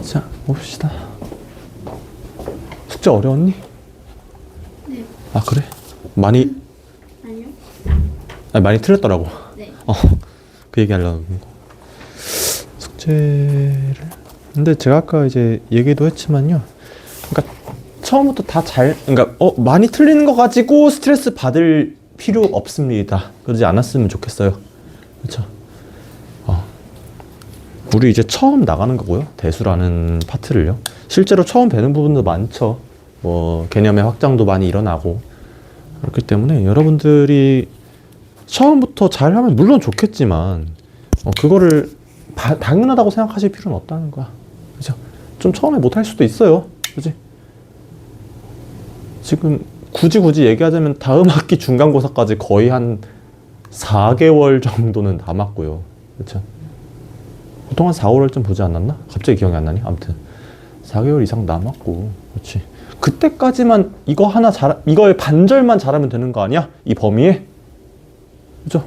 자, 봅시다. 숙제 어려웠니? 네. 아, 그래? 많이, 아니요. 아니, 많이 틀렸더라고. 네. 그 얘기 하려고 그런 거. 숙제를. 근데 제가 아까 이제 얘기도 했지만요. 그러니까 처음부터 다 그러니까 많이 틀리는 거 가지고 스트레스 받을 필요 없습니다. 그러지 않았으면 좋겠어요. 그렇죠? 우리 이제 처음 나가는 거고요. 대수라는 파트를요. 실제로 처음 배는 부분도 많죠. 뭐 개념의 확장도 많이 일어나고 그렇기 때문에 여러분들이 처음부터 잘하면 물론 좋겠지만 그거를 당연하다고 생각하실 필요는 없다는 거야. 그죠? 좀 처음에 못할 수도 있어요. 그지? 지금 굳이 얘기하자면 다음 학기 중간고사까지 거의 한 4개월 정도는 남았고요. 그쵸? 보통 한 4, 5월쯤 보지 않았나? 갑자기 기억이 안 나니? 아무튼 4개월 이상 남았고, 그렇지. 그때까지만 이거의 반절만 잘하면 되는 거 아니야? 이 범위에? 그죠?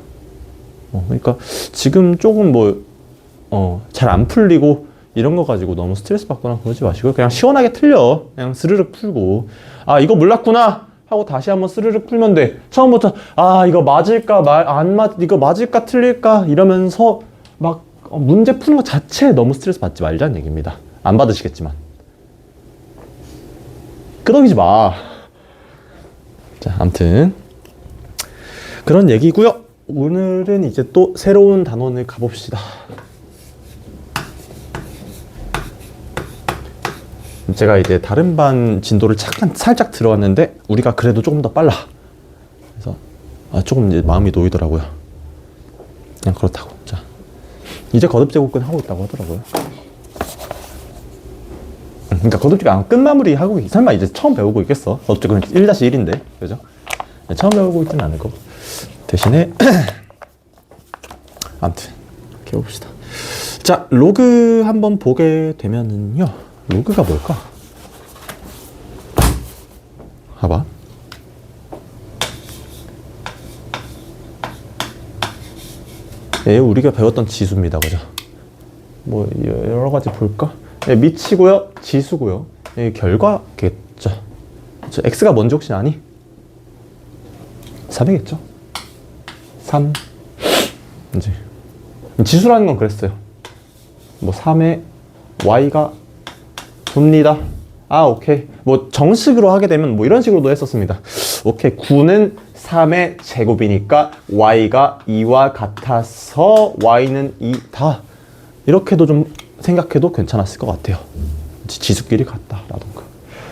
그러니까 지금 조금 잘 안 풀리고 이런 거 가지고 너무 스트레스 받거나 그러지 마시고 그냥 시원하게 틀려. 그냥 스르륵 풀고 이거 몰랐구나 하고 다시 한번 스르륵 풀면 돼. 처음부터 이거 맞을까 이거 맞을까 틀릴까 이러면서 막 문제 푸는 것 자체에 너무 스트레스 받지 말자는 얘기입니다. 안 받으시겠지만 끄덕이지 마. 자, 아무튼 그런 얘기고요. 오늘은 이제 또 새로운 단원을 가봅시다. 제가 이제 다른 반 진도를 살짝 들어왔는데 우리가 그래도 조금 더 빨라. 그래서 조금 이제 마음이 놓이더라고요. 그냥 그렇다고. 자, 이제 거듭제곱근 하고 있다고 하더라고요. 그러니까 거듭제곱 끝마무리 하고 설마 이제 처음 배우고 있겠어? 거듭제곱은 1-1인데, 그죠? 네, 처음 배우고 있지는 않을 거고. 대신에 아무튼 이렇게 해봅시다. 자, 로그 한번 보게 되면은요. 로그가 뭘까? 봐봐. 우리가 배웠던 지수입니다. 그죠? 뭐 여러 가지 볼까? 미치고요. 지수고요. 결과겠죠. x가 뭔지 혹시 아니? 3이겠죠? 3. 이제 지수라는 건 그랬어요. 뭐 3에 y가 봅니다. 오케이. 뭐 정식으로 하게 되면 뭐 이런 식으로도 했었습니다. 오케이. 9는 3의 제곱이니까 y가 2와 같아서 y는 2다. 이렇게도 좀 생각해도 괜찮았을 것 같아요. 지수끼리 같다라던가.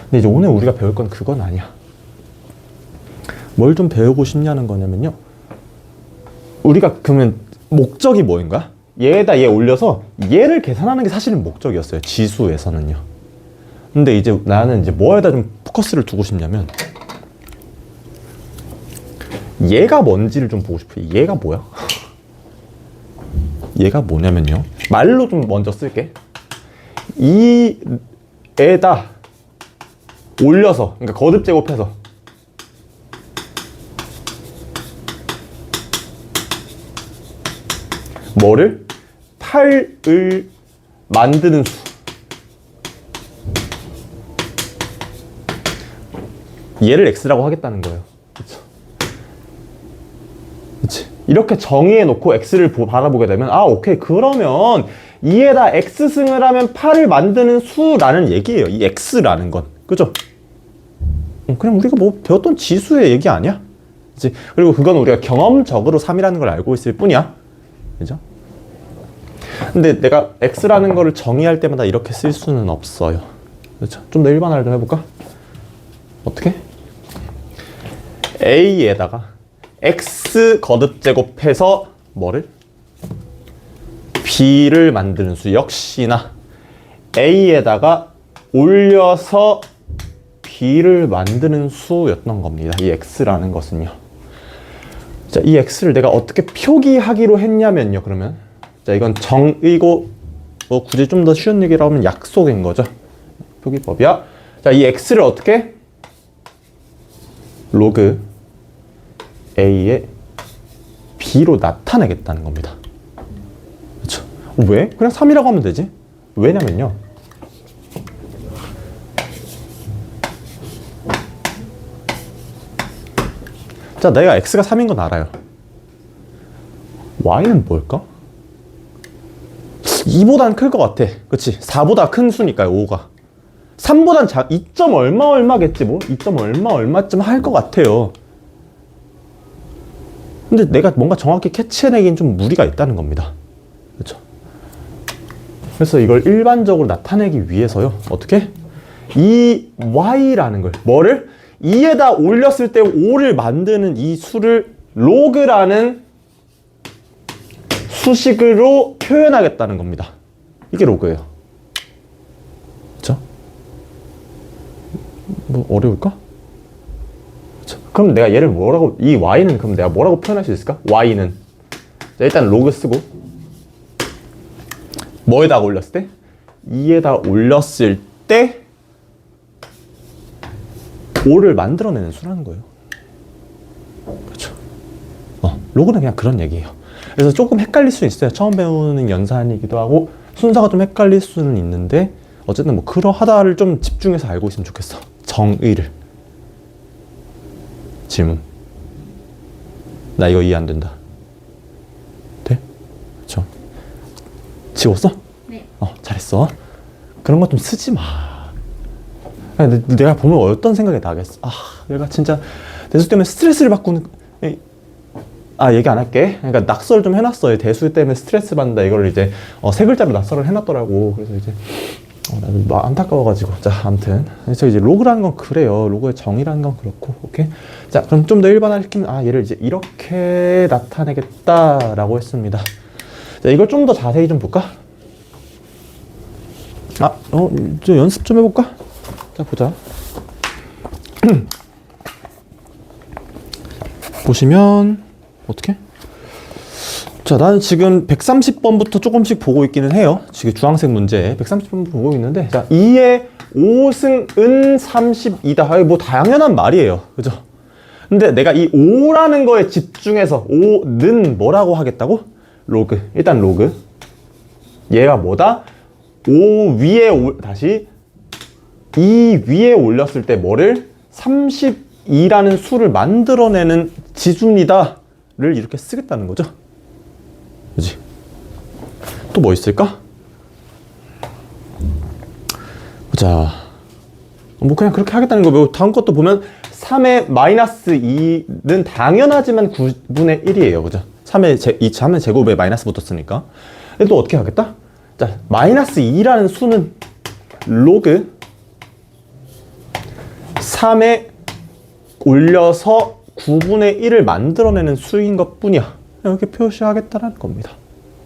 근데 이제 오늘 우리가 배울 건 그건 아니야. 뭘 좀 배우고 싶냐는 거냐면요. 우리가 그러면 목적이 뭐인 거야? 얘에다 얘 올려서 얘를 계산하는 게 사실은 목적이었어요. 지수에서는요. 근데 이제 나는 이제 뭐에다 좀 포커스를 두고 싶냐면 얘가 뭔지를 좀 보고 싶어요. 얘가 뭐야? 얘가 뭐냐면요. 말로 좀 먼저 쓸게. 이 에다 올려서, 그러니까 거듭 제곱해서 뭐를? 8을 만드는 수. 얘를 x라고 하겠다는 거예요. 그쵸? 그치? 이렇게 정의해 놓고 x를 바라보게 되면 오케이. 그러면 2에다 x승을 하면 8을 만드는 수라는 얘기예요. 이 x라는 건. 그죠? 그냥 우리가 뭐 배웠던 지수의 얘기 아니야? 그치? 그리고 그건 우리가 경험적으로 3이라는 걸 알고 있을 뿐이야. 그죠? 근데 내가 x라는 거를 정의할 때마다 이렇게 쓸 수는 없어요. 그렇죠? 좀 더 일반화를 좀 해볼까? 어떻게? a에다가 x 거듭 제곱해서 뭐를? b를 만드는 수. 역시나 a에다가 올려서 b를 만드는 수였던 겁니다. 이 x라는 것은요. 자, 이 x를 내가 어떻게 표기하기로 했냐면요. 그러면 자, 이건 정의고 굳이 좀 더 쉬운 얘기로 하면 약속인 거죠. 표기법이야. 자, 이 x를 어떻게? 로그 a의 b로 나타내겠다는 겁니다. 그렇죠? 왜? 그냥 3이라고 하면 되지. 왜냐면요, 자, 내가 x가 3인 건 알아요. y는 뭘까? 2보단 클 것 같아. 그치? 4보다 큰 수니까요, 5가. 3보단 2점 얼마 얼마겠지 뭐? 2점 얼마 얼마쯤 할 것 같아요. 근데 내가 뭔가 정확히 캐치해내긴 좀 무리가 있다는 겁니다. 그렇죠? 그래서 이걸 일반적으로 나타내기 위해서요, 어떻게? 이 y라는 걸, 뭐를? 2에다 올렸을 때 5를 만드는 이 수를 로그라는 수식으로 표현하겠다는 겁니다. 이게 로그예요. 그렇죠? 뭐 어려울까? 그렇죠? 그럼 내가 얘를 뭐라고, 이 y는 그럼 내가 뭐라고 표현할 수 있을까? y는 자, 일단 로그 쓰고, 뭐에다 올렸을 때? 2에다 올렸을 때 5를 만들어내는 수라는 거예요. 그렇죠? 로그는 그냥 그런 얘기예요. 그래서 조금 헷갈릴 수 있어요. 처음 배우는 연산이기도 하고 순서가 좀 헷갈릴 수는 있는데 어쨌든 뭐 그러하다를 좀 집중해서 알고 있으면 좋겠어. 정의를. 질문. 나 이거 이해 안 된다. 돼? 그렇죠? 지웠어? 네. 잘했어. 그런 거 좀 쓰지 마. 내가 보면 어떤 생각이 나겠어. 얘가 진짜 대수 때문에 스트레스를 받고는, 얘기 안 할게. 그러니까 낙서를 좀 해놨어요. 대수 때문에 스트레스 받는다. 이걸 이제 3글자로 낙서를 해놨더라고. 그래서 이제 나도 안타까워가지고. 자, 아무튼 그래서 이제 로그라는 건 그래요. 로그의 정의라는 건 그렇고, 오케이. 자, 그럼 좀 더 일반화시키면 얘를 이제 이렇게 나타내겠다라고 했습니다. 자, 이걸 좀 더 자세히 좀 볼까? 좀 연습 좀 해볼까? 자, 보자. 보시면 어떻게? 자, 나는 지금 130번부터 조금씩 보고 있기는 해요. 지금 주황색 문제 130번 보고 있는데, 자, 2의 5승은 32다. 뭐 당연한 말이에요. 그죠? 근데 내가 이 5라는 거에 집중해서 5는 뭐라고 하겠다고? 로그. 일단 로그. 얘가 뭐다? 5 위에 다시 2 위에 올렸을 때 뭐를? 32라는 수를 만들어내는 지수입니다 를 이렇게 쓰겠다는 거죠. 그지? 또 뭐 있을까? 자, 뭐 그냥 그렇게 하겠다는 거고, 다음 것도 보면 3의 마이너스 2는 당연하지만 9분의 1이에요. 그죠? 3의 제곱에 마이너스 붙었으니까. 근데 또 어떻게 하겠다? 자, 마이너스 2라는 수는 로그 3에 올려서 9분의 1을 만들어내는 수인 것 뿐이야. 이렇게 표시하겠다는 겁니다.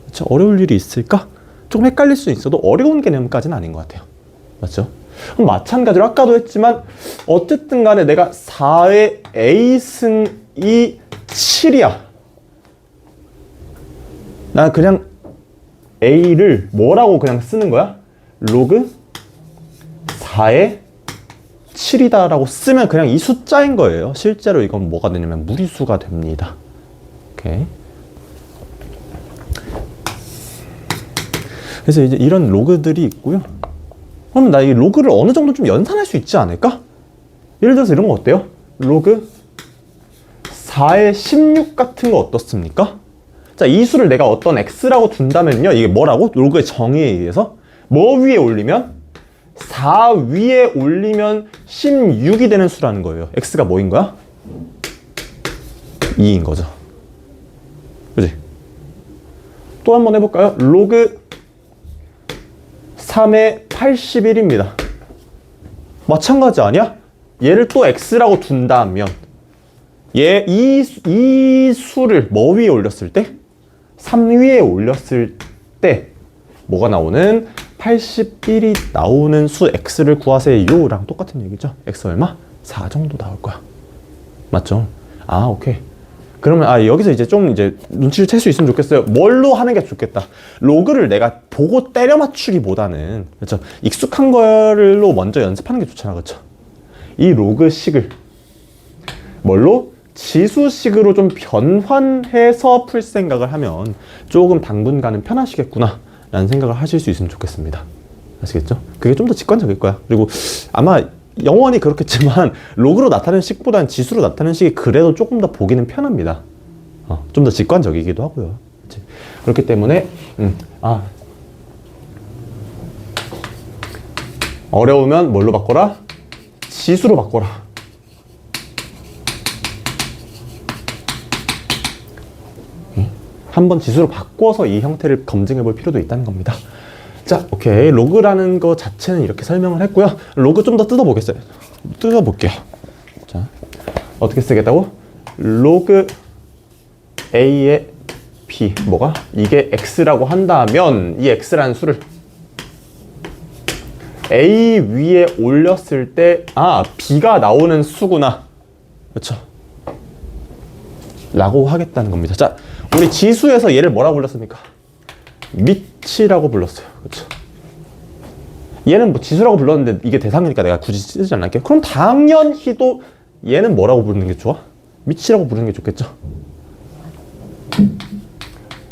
그렇죠? 어려울 일이 있을까? 조금 헷갈릴 수 있어도 어려운 개념까지는 아닌 것 같아요. 맞죠? 그럼 마찬가지로 아까도 했지만 어쨌든 간에 내가 4의 a승이 7이야. 난 그냥 a를 뭐라고 그냥 쓰는 거야? 로그 4의 7이다 라고 쓰면 그냥 이 숫자인 거예요. 실제로 이건 뭐가 되냐면 무리수가 됩니다. 오케이. 그래서 이제 이런 로그들이 있고요. 그럼 나 이 로그를 어느 정도 좀 연산할 수 있지 않을까? 예를 들어서 이런 거 어때요? 로그 4의 16 같은 거 어떻습니까? 자, 이 수를 내가 어떤 x라고 둔다면요. 이게 뭐라고? 로그의 정의에 의해서 뭐 위에 올리면? 4 위에 올리면 16이 되는 수라는 거예요. x가 뭐인 거야? 2인 거죠. 그지? 또 한번 해볼까요? 로그 3의 81입니다. 마찬가지 아니야? 얘를 또 x라고 둔다면 이 수를 뭐 위에 올렸을 때? 3 위에 올렸을 때 뭐가 나오는? 81이 나오는 수 x를 구하세요 랑 똑같은 얘기죠. x 얼마? 4 정도 나올 거야. 맞죠? 오케이. 그러면 여기서 이제 좀 이제 눈치를 챌 수 있으면 좋겠어요. 뭘로 하는 게 좋겠다. 로그를 내가 보고 때려 맞추기보다는, 그렇죠? 익숙한 걸로 먼저 연습하는 게 좋잖아. 그렇죠? 이 로그식을 뭘로? 지수식으로 좀 변환해서 풀 생각을 하면 조금 당분간은 편하시겠구나 라는 생각을 하실 수 있으면 좋겠습니다. 아시겠죠? 그게 좀 더 직관적일 거야. 그리고 아마 영원히 그렇겠지만 로그로 나타내는 식보다는 지수로 나타내는 식이 그래도 조금 더 보기는 편합니다. 좀 더 직관적이기도 하고요. 그치? 그렇기 때문에 어려우면 뭘로 바꿔라? 지수로 바꿔라. 한번 지수로 바꿔서 이 형태를 검증해 볼 필요도 있다는 겁니다. 자, 오케이. 로그라는 거 자체는 이렇게 설명을 했고요. 로그 좀 더 뜯어보겠어요. 뜯어볼게요. 자, 어떻게 쓰겠다고? 로그 A의 B. 뭐가? 이게 X라고 한다면 이 X라는 수를 A 위에 올렸을 때 B가 나오는 수구나. 그렇죠? 라고 하겠다는 겁니다. 자, 우리 지수에서 얘를 뭐라고 불렀습니까? 미치라고 불렀어요. 그렇죠? 얘는 뭐 지수라고 불렀는데 이게 대상이니까 내가 굳이 쓰지 않을게요. 그럼 당연히도 얘는 뭐라고 부르는 게 좋아? 미치라고 부르는 게 좋겠죠?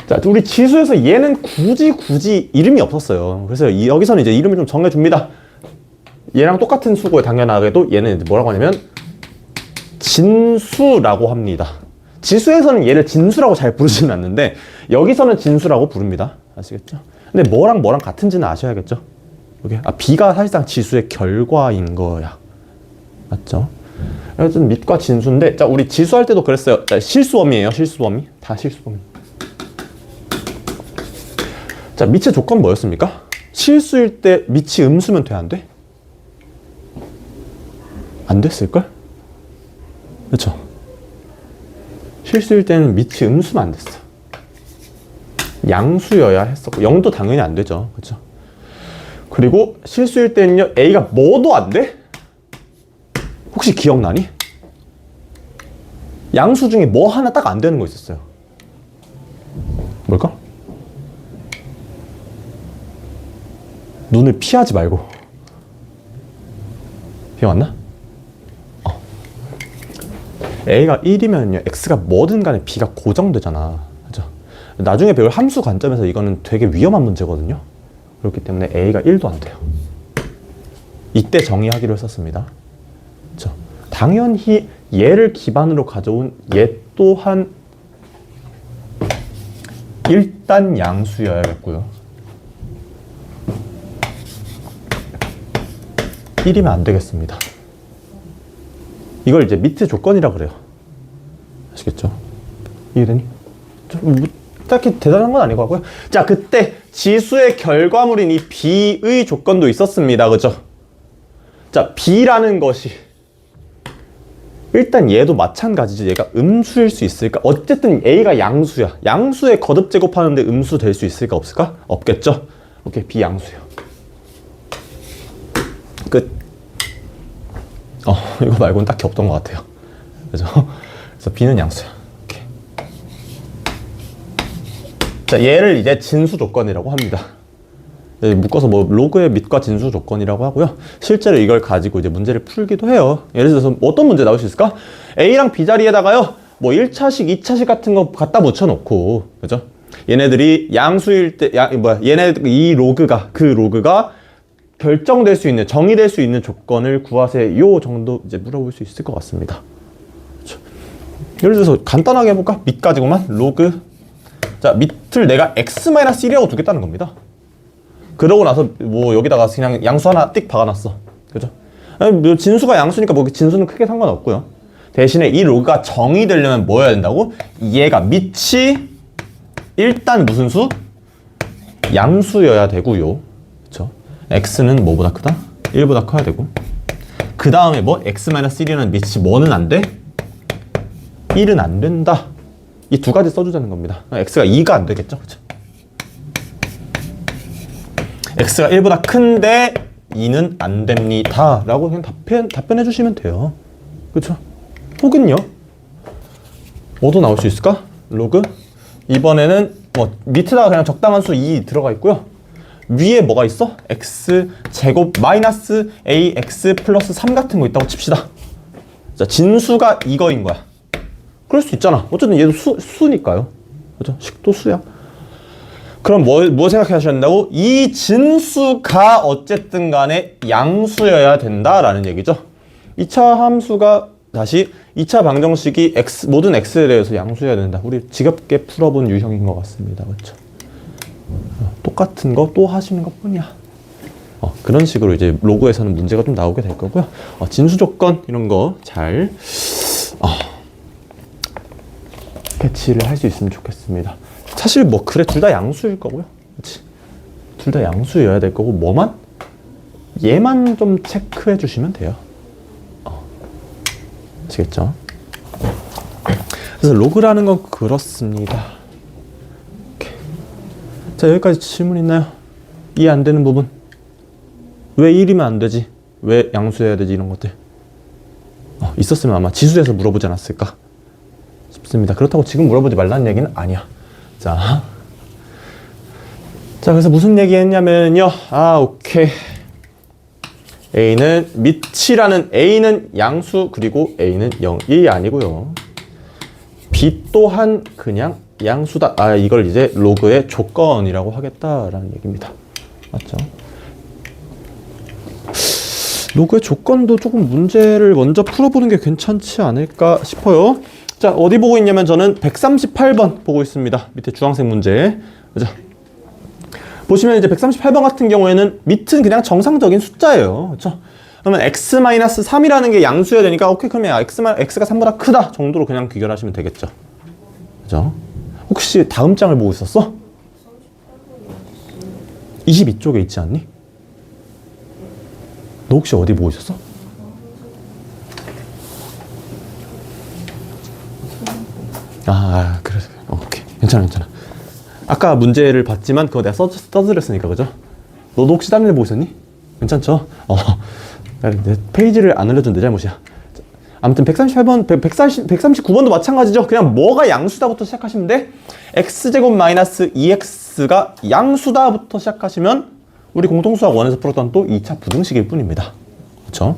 자, 우리 지수에서 얘는 굳이 이름이 없었어요. 그래서 여기서는 이제 이름을 좀 정해줍니다. 얘랑 똑같은 수고에 당연하게도 얘는 이제 뭐라고 하냐면 진수라고 합니다. 지수에서는 얘를 진수라고 잘 부르지는 않는데 여기서는 진수라고 부릅니다. 아시겠죠? 근데 뭐랑 같은지는 아셔야겠죠? 여기 B가 사실상 지수의 결과인 거야. 맞죠? 여튼 밑과 진수인데, 자, 우리 지수할 때도 그랬어요. 자, 실수범위예요. 실수범위. 다 실수범위. 자, 밑의 조건 뭐였습니까? 실수일 때 밑이 음수면 돼, 안 돼? 안 됐을걸? 그렇죠? 실수일 때는 밑이 음수면 안 됐어. 양수여야 했었고 0도 당연히 안 되죠. 그렇죠? 그리고 실수일 때는요, A가 뭐도 안 돼? 혹시 기억나니? 양수 중에 뭐 하나 딱 안 되는 거 있었어요. 뭘까? 눈을 피하지 말고. 기억났나? A가 1이면요, X가 뭐든 간에 B가 고정되잖아. 그죠? 나중에 배울 함수 관점에서 이거는 되게 위험한 문제거든요. 그렇기 때문에 A가 1도 안 돼요. 이때 정의하기로 했었습니다. 그쵸? 당연히 얘를 기반으로 가져온 얘 또한 일단 양수여야겠고요. 1이면 안 되겠습니다. 이걸 이제 밑의 조건이라고 그래요. 아시겠죠? 이해되니? 뭐, 딱히 대단한 건 아니고 하고요. 자, 그때 지수의 결과물인 이 B의 조건도 있었습니다. 그죠? 자, B라는 것이 일단 얘도 마찬가지지. 얘가 음수일 수 있을까? 어쨌든 A가 양수야. 양수에 거듭 제곱하는데 음수 될 수 있을까? 없을까? 없겠죠? 오케이, B 양수요. 끝. 이거 말고는 딱히 없던 것 같아요. 그죠? 그래서 B는 양수야. 오케이. 자, 얘를 이제 진수 조건이라고 합니다. 묶어서 뭐 로그의 밑과 진수 조건이라고 하고요. 실제로 이걸 가지고 이제 문제를 풀기도 해요. 예를 들어서 어떤 문제 나올 수 있을까? A랑 B 자리에다가요, 뭐 1차식, 2차식 같은 거 갖다 붙여놓고, 그죠? 얘네들이 양수일 때, 이 로그가, 그 로그가 결정될 수 있는, 정의될 수 있는 조건을 구하세요 정도 이제 물어볼 수 있을 것 같습니다. 그렇죠? 예를 들어서 간단하게 해볼까? 밑 가지고만 로그. 자, 밑을 내가 x-1이라고 두겠다는 겁니다. 그러고 나서 뭐 여기다가 그냥 양수 하나 띡 박아놨어. 그죠? 아니, 진수가 양수니까 뭐 진수는 크게 상관없고요. 대신에 이 로그가 정의되려면 뭐 해야 된다고? 얘가 밑이 일단 무슨 수? 양수여야 되고요. x는 뭐보다 크다? 1보다 커야 되고, 그 다음에 뭐 x-1이라는 밑이 뭐는 안 돼? 1은 안 된다. 이 두 가지 써주자는 겁니다. x가 2가 안 되겠죠? 그쵸? x가 1보다 큰데 2는 안 됩니다 라고 그냥 답변해 주시면 돼요. 그쵸? 혹은요, 뭐도 나올 수 있을까? 로그. 이번에는 뭐 밑에다가 그냥 적당한 수 2 들어가 있고요. 위에 뭐가 있어? x 제곱 마이너스 ax 플러스 3 같은 거 있다고 칩시다. 자, 진수가 이거인 거야. 그럴 수 있잖아. 어쨌든 얘도 수니까요. 그죠? 식도 수야. 그럼 뭐 생각하셔야 된다고? 이 진수가 어쨌든 간에 양수여야 된다라는 얘기죠. 2차 함수가 다시 2차 방정식이 모든 x에 대해서 양수여야 된다. 우리 지겹게 풀어본 유형인 것 같습니다. 그렇죠? 똑같은 거 또 하시는 것 뿐이야. 그런 식으로 이제 로그에서는 문제가 좀 나오게 될 거고요. 진수 조건 이런 거 잘 캐치를 할 수 있으면 좋겠습니다. 사실 뭐 그래 둘 다 양수일 거고요. 그렇지? 둘 다 양수여야 될 거고 뭐만? 얘만 좀 체크해 주시면 돼요. 아시겠죠? 그래서 로그라는 건 그렇습니다. 이렇게. 자, 여기까지 질문 있나요? 이해 안 되는 부분? 왜 1이면 안 되지? 왜 양수해야 되지? 이런 것들 있었으면 아마 지수에서 물어보지 않았을까 싶습니다. 그렇다고 지금 물어보지 말라는 얘기는 아니야. 자, 그래서 무슨 얘기 했냐면요. 오케이. A는 밑이라는 A는 양수 그리고 A는 0이 아니고요. B 또한 그냥 양수다. 이걸 이제 로그의 조건이라고 하겠다라는 얘기입니다. 맞죠? 로그의 조건도 조금 문제를 먼저 풀어보는 게 괜찮지 않을까 싶어요. 자, 어디 보고 있냐면 저는 138번 보고 있습니다. 밑에 주황색 문제. 그죠? 보시면 이제 138번 같은 경우에는 밑은 그냥 정상적인 숫자예요. 그렇죠? 그러면 x-3이라는 게 양수여야 되니까 오케이 그러면 x가 3보다 크다 정도로 그냥 귀결하시면 되겠죠. 그죠? 혹시 다음 장을 보고 있었어? 22쪽에 있지 않니? 너 혹시 어디 보고 있었어? 그래. 오케이. 괜찮아. 아까 문제를 봤지만 그거 내가 써드렸으니까, 그죠? 너도 혹시 다른 데 보고 있었니? 괜찮죠? 내 페이지를 안 알려준 내 잘못이야. 아무튼 138번, 139번도 마찬가지죠. 그냥 뭐가 양수다부터 시작하시면 돼. x제곱 마이너스 2x가 양수다부터 시작하시면 우리 공통수학 1에서 풀었던 또 2차 부등식일 뿐입니다. 그렇죠?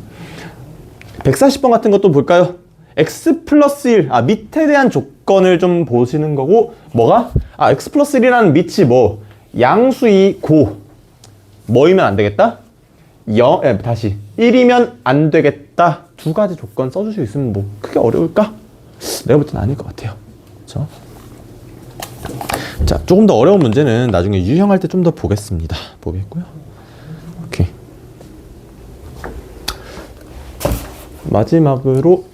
140번 같은 것도 볼까요? x 플러스 1, 밑에 대한 조건을 좀 보시는 거고, 뭐가? x 플러스 1이라는 밑이 뭐, 양수이고, 뭐이면 안 되겠다? 다시, 1이면 안 되겠다. 두 가지 조건 써줄 수 있으면 뭐, 크게 어려울까? 내가 볼 땐 아닐 것 같아요. 그렇죠? 자, 조금 더 어려운 문제는 나중에 유형할 때 좀 더 보겠습니다. 보겠고요. 오케이. 마지막으로,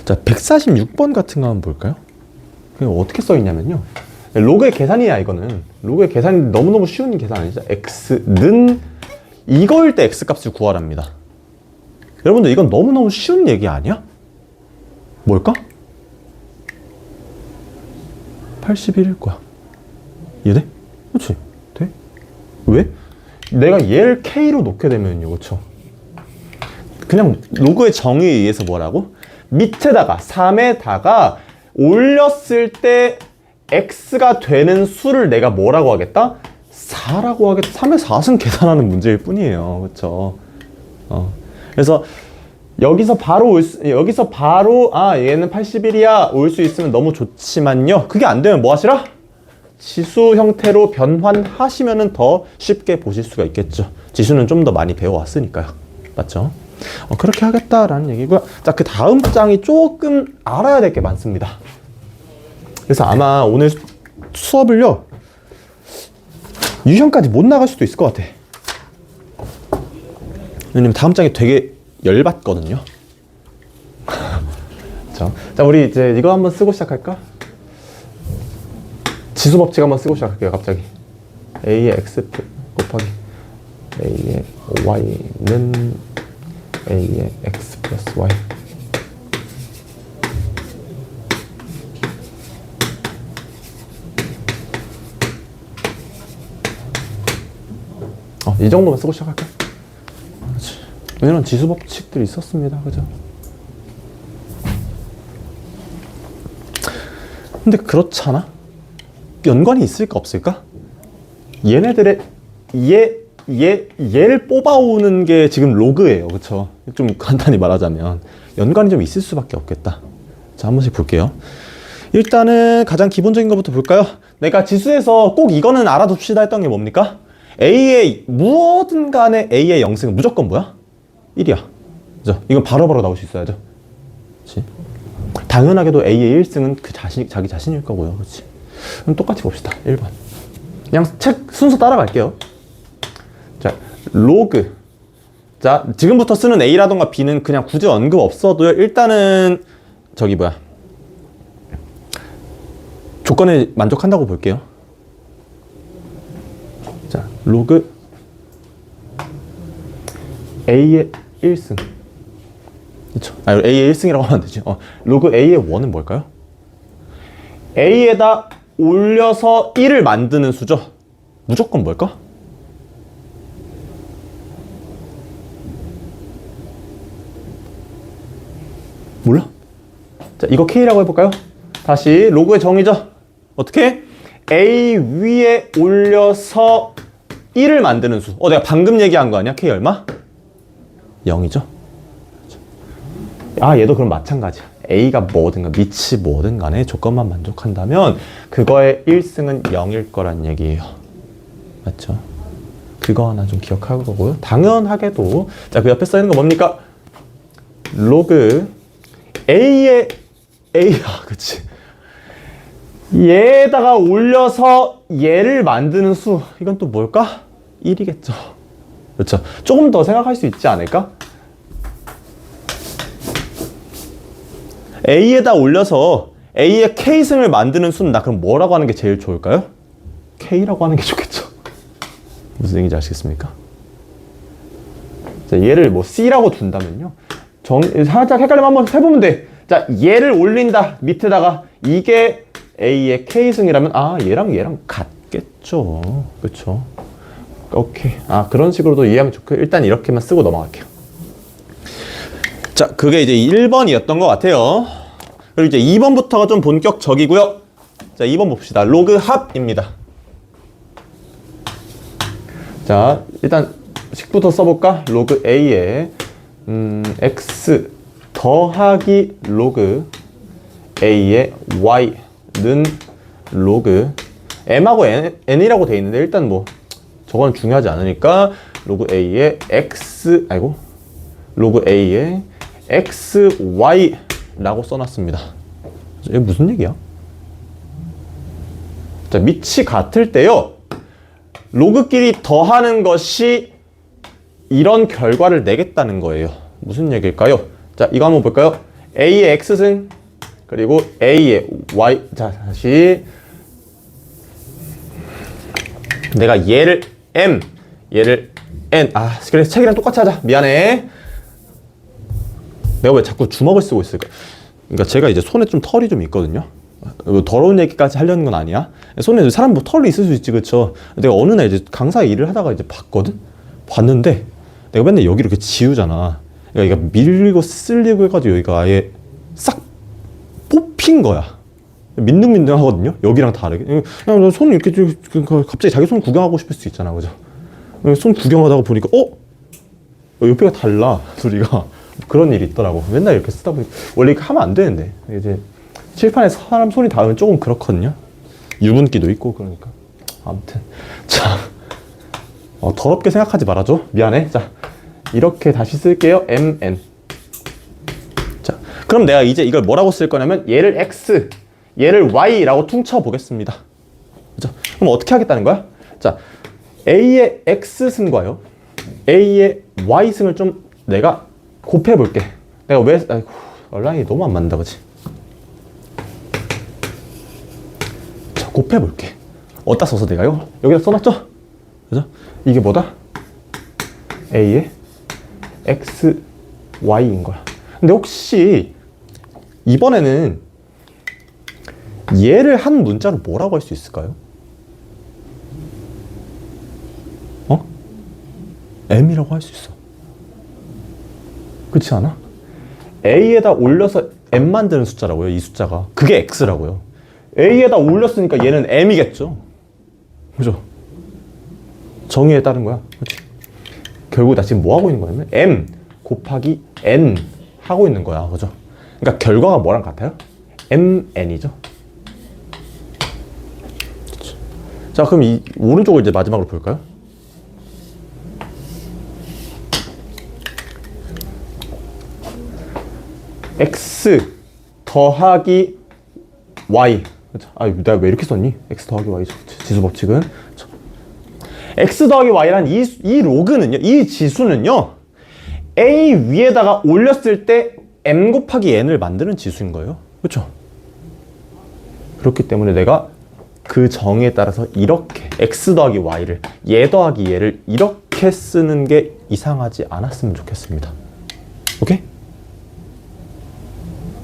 자, 146번 같은 거 한번 볼까요? 어떻게 써 있냐면요. 로그의 계산이야, 이거는. 로그의 계산이 너무너무 쉬운 계산 아니죠? x는 이거일 때 x 값을 구하랍니다. 여러분들, 이건 너무너무 쉬운 얘기 아니야? 뭘까? 81일 거야. 이해돼? 그렇지? 돼? 왜? 내가 얘를 k로 놓게 되면요, 그렇죠? 그냥 로그의 정의에 의해서 뭐라고? 밑에다가 3에다가 올렸을 때 x가 되는 수를 내가 뭐라고 하겠다? 4라고 하겠다. 3의 4승 계산하는 문제일 뿐이에요. 그렇죠? 그래서 여기서 바로 얘는 81이야 올 수 있으면 너무 좋지만요. 그게 안 되면 뭐 하시라? 지수 형태로 변환하시면은 더 쉽게 보실 수가 있겠죠. 지수는 좀 더 많이 배워왔으니까요. 맞죠? 그렇게 하겠다라는 얘기고요. 자, 그 다음 장이 조금 알아야 될 게 많습니다. 그래서 아마 오늘 수업을요, 유형까지 못 나갈 수도 있을 것 같아. 왜냐면 다음 장이 되게 열받거든요. 자, 우리 이제 이거 한번 쓰고 시작할까? 지수 법칙 한번 쓰고 시작할게요, 갑자기. A의 x 곱하기 A의 y는 A의 x 플러스 y. 이 정도만 쓰고 시작할까? 그렇지. 이런 지수 법칙들이 있었습니다. 그죠? 근데 그렇잖아? 연관이 있을까 없을까? 얘네들의 얘를 뽑아오는 게 지금 로그예요. 그쵸? 좀 간단히 말하자면 연관이 좀 있을 수밖에 없겠다. 자, 한 번씩 볼게요. 일단은 가장 기본적인 것부터 볼까요? 내가 지수에서 꼭 이거는 알아둡시다 했던 게 뭡니까? A의 무엇든 간에 A의 영승은 무조건 뭐야? 1이야. 그죠? 이건 바로바로 나올 수 있어야죠. 그렇지? 당연하게도 A의 1승은 자기 자신일 거고요. 그렇지? 그럼 똑같이 봅시다. 1번. 그냥 책 순서 따라갈게요. 자, 로그. 자, 지금부터 쓰는 A라던가 B는 그냥 굳이 언급 없어도요. 일단은 저기 뭐야? 조건에 만족한다고 볼게요. 자, 로그 A의 1승. 그쵸? A의 1승이라고 하면 안 되지. 로그 A의 1은 뭘까요? A에다 올려서 1을 만드는 수죠. 무조건 뭘까? 몰라? 자, 이거 K라고 해볼까요? 다시 로그의 정의죠. 어떻게? A 위에 올려서 1을 만드는 수. 내가 방금 얘기한 거 아니야? K 얼마? 0이죠. 얘도 그럼 마찬가지야. A가 뭐든 밑이 뭐든 간에 조건만 만족한다면 그거의 1승은 0일 거란 얘기예요. 맞죠? 그거 하나 좀 기억할 거고요. 당연하게도 자, 그 옆에 써있는 거 뭡니까? 로그 A의 그치. 얘에다가 올려서 얘를 만드는 수. 이건 또 뭘까? 1이겠죠. 그렇죠. 조금 더 생각할 수 있지 않을까? A에다 올려서 A의 K승을 만드는 수는 나 그럼 뭐라고 하는 게 제일 좋을까요? K라고 하는 게 좋겠죠. 무슨 얘기인지 아시겠습니까? 자, 얘를 뭐 C라고 둔다면요. 살짝 헷갈리면 한번 해보면 돼. 자, 얘를 올린다. 밑에다가 이게 A의 K승이라면 얘랑 같겠죠. 그쵸? 오케이. 그런 식으로도 이해하면 좋고 일단 이렇게만 쓰고 넘어갈게요. 자, 그게 이제 1번이었던 것 같아요. 그리고 이제 2번부터가 좀 본격적이고요. 자, 2번 봅시다. 로그 합입니다. 자, 일단 식부터 써볼까? 로그 A에 X 더하기 로그 A의 Y는 로그 M하고 N이라고 돼 있는데 일단 뭐 저건 중요하지 않으니까 로그 A의 로그 A의 XY라고 써놨습니다. 이게 무슨 얘기야? 자, 밑이 같을 때요. 로그끼리 더하는 것이 이런 결과를 내겠다는 거예요. 무슨 얘기일까요? 자, 이거 한번 볼까요? A의 X승 그리고 A의 Y. 자, 다시 내가 얘를 M, 얘를 N. 그래, 책이랑 똑같이 하자. 미안해. 내가 왜 자꾸 주먹을 쓰고 있을까? 그러니까 제가 이제 손에 좀 털이 좀 있거든요. 더러운 얘기까지 하려는 건 아니야. 손에 사람 뭐 털이 있을 수 있지, 그쵸? 내가 어느 날 이제 강사 일을 하다가 이제 봤는데 내가 맨날 여기 이렇게 지우잖아. 그러니까 밀리고 쓸리고 해가지고 여기가 아예 싹 뽑힌 거야. 민둥민둥하거든요. 여기랑 다르게. 그냥 손 이렇게 갑자기 자기 손 구경하고 싶을 수 있잖아, 그죠? 손 구경하다가 보니까 옆에가 달라 소리가. 그런 일이 있더라고. 맨날 이렇게 쓰다 보니까 원래 이렇게 하면 안 되는데 이제 칠판에 사람 손이 닿으면 조금 그렇거든요. 유분기도 있고 그러니까. 아무튼 자, 더럽게 생각하지 말아줘. 미안해. 자, 이렇게 다시 쓸게요. MN. 자, 그럼 내가 이제 이걸 뭐라고 쓸 거냐면 얘를 X, 얘를 Y라고 퉁쳐 보겠습니다. 그죠? 그럼 어떻게 하겠다는 거야? 자, A의 X승과요 A의 Y승을 좀 내가 곱해볼게. 내가 얼랑이 너무 안 맞는다, 그치? 자, 곱해볼게. 어디다 써서 내가요? 여기다 써놨죠? 그죠? 이게 뭐다? A의 X, Y인 거야. 근데 혹시 이번에는 얘를 한 문자로 뭐라고 할 수 있을까요? M이라고 할 수 있어. 그렇지 않아? A에다 올려서 M 만드는 숫자라고요. 이 숫자가. 그게 X라고요. A에다 올렸으니까 얘는 M이겠죠. 그죠? 정의에 따른 거야. 그렇지? 결국 나 지금 뭐 하고 있는 거냐면 M 곱하기 N 하고 있는 거야. 그죠? 그러니까 결과가 뭐랑 같아요? MN이죠. 자, 그럼 이 오른쪽을 이제 마지막으로 볼까요? x 더하기 y. 아, 내가 왜 이렇게 썼니? x 더하기 y 지수 법칙은 x 더하기 y란 이 로그는요, 이 지수는요, a 위에다가 올렸을 때 m 곱하기 n을 만드는 지수인 거예요. 그렇죠? 그렇기 때문에 내가 그 정의에 따라서 이렇게 x 더하기 y를 얘 더하기 얘를 이렇게 쓰는 게 이상하지 않았으면 좋겠습니다. 오케이?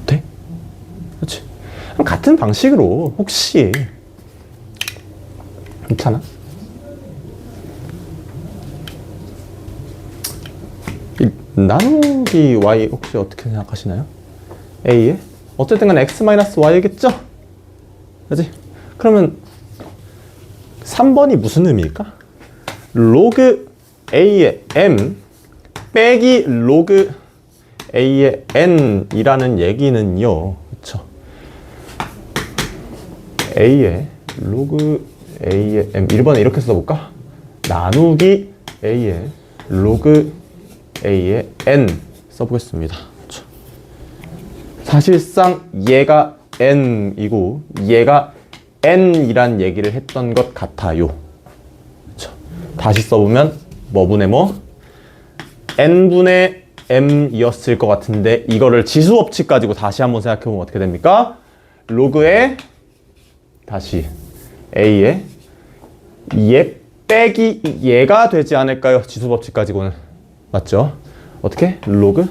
돼? 그렇지? 같은 방식으로 혹시 괜찮아? 나누기 y 혹시 어떻게 생각하시나요? a에? 어쨌든 간에 x-y겠죠? 그치? 그러면 3번이 무슨 의미일까? 로그 a의 m 빼기 로그 a의 n이라는 얘기는요, 그쵸? a의 로그 a의 m 1번에 이렇게 써볼까? 나누기 a의 로그 a의 n 써보겠습니다. 그쵸? 사실상 얘가 n이고 얘가 n이란 얘기를 했던 것 같아요. 그쵸? 다시 써보면 뭐분의 뭐? n분의 m이었을 것 같은데 이거를 지수법칙 가지고 다시 한번 생각해보면 어떻게 됩니까? 로그에 다시 a의 얘 빼기 얘가 되지 않을까요? 지수법칙 가지고는. 맞죠? 어떻게? 로그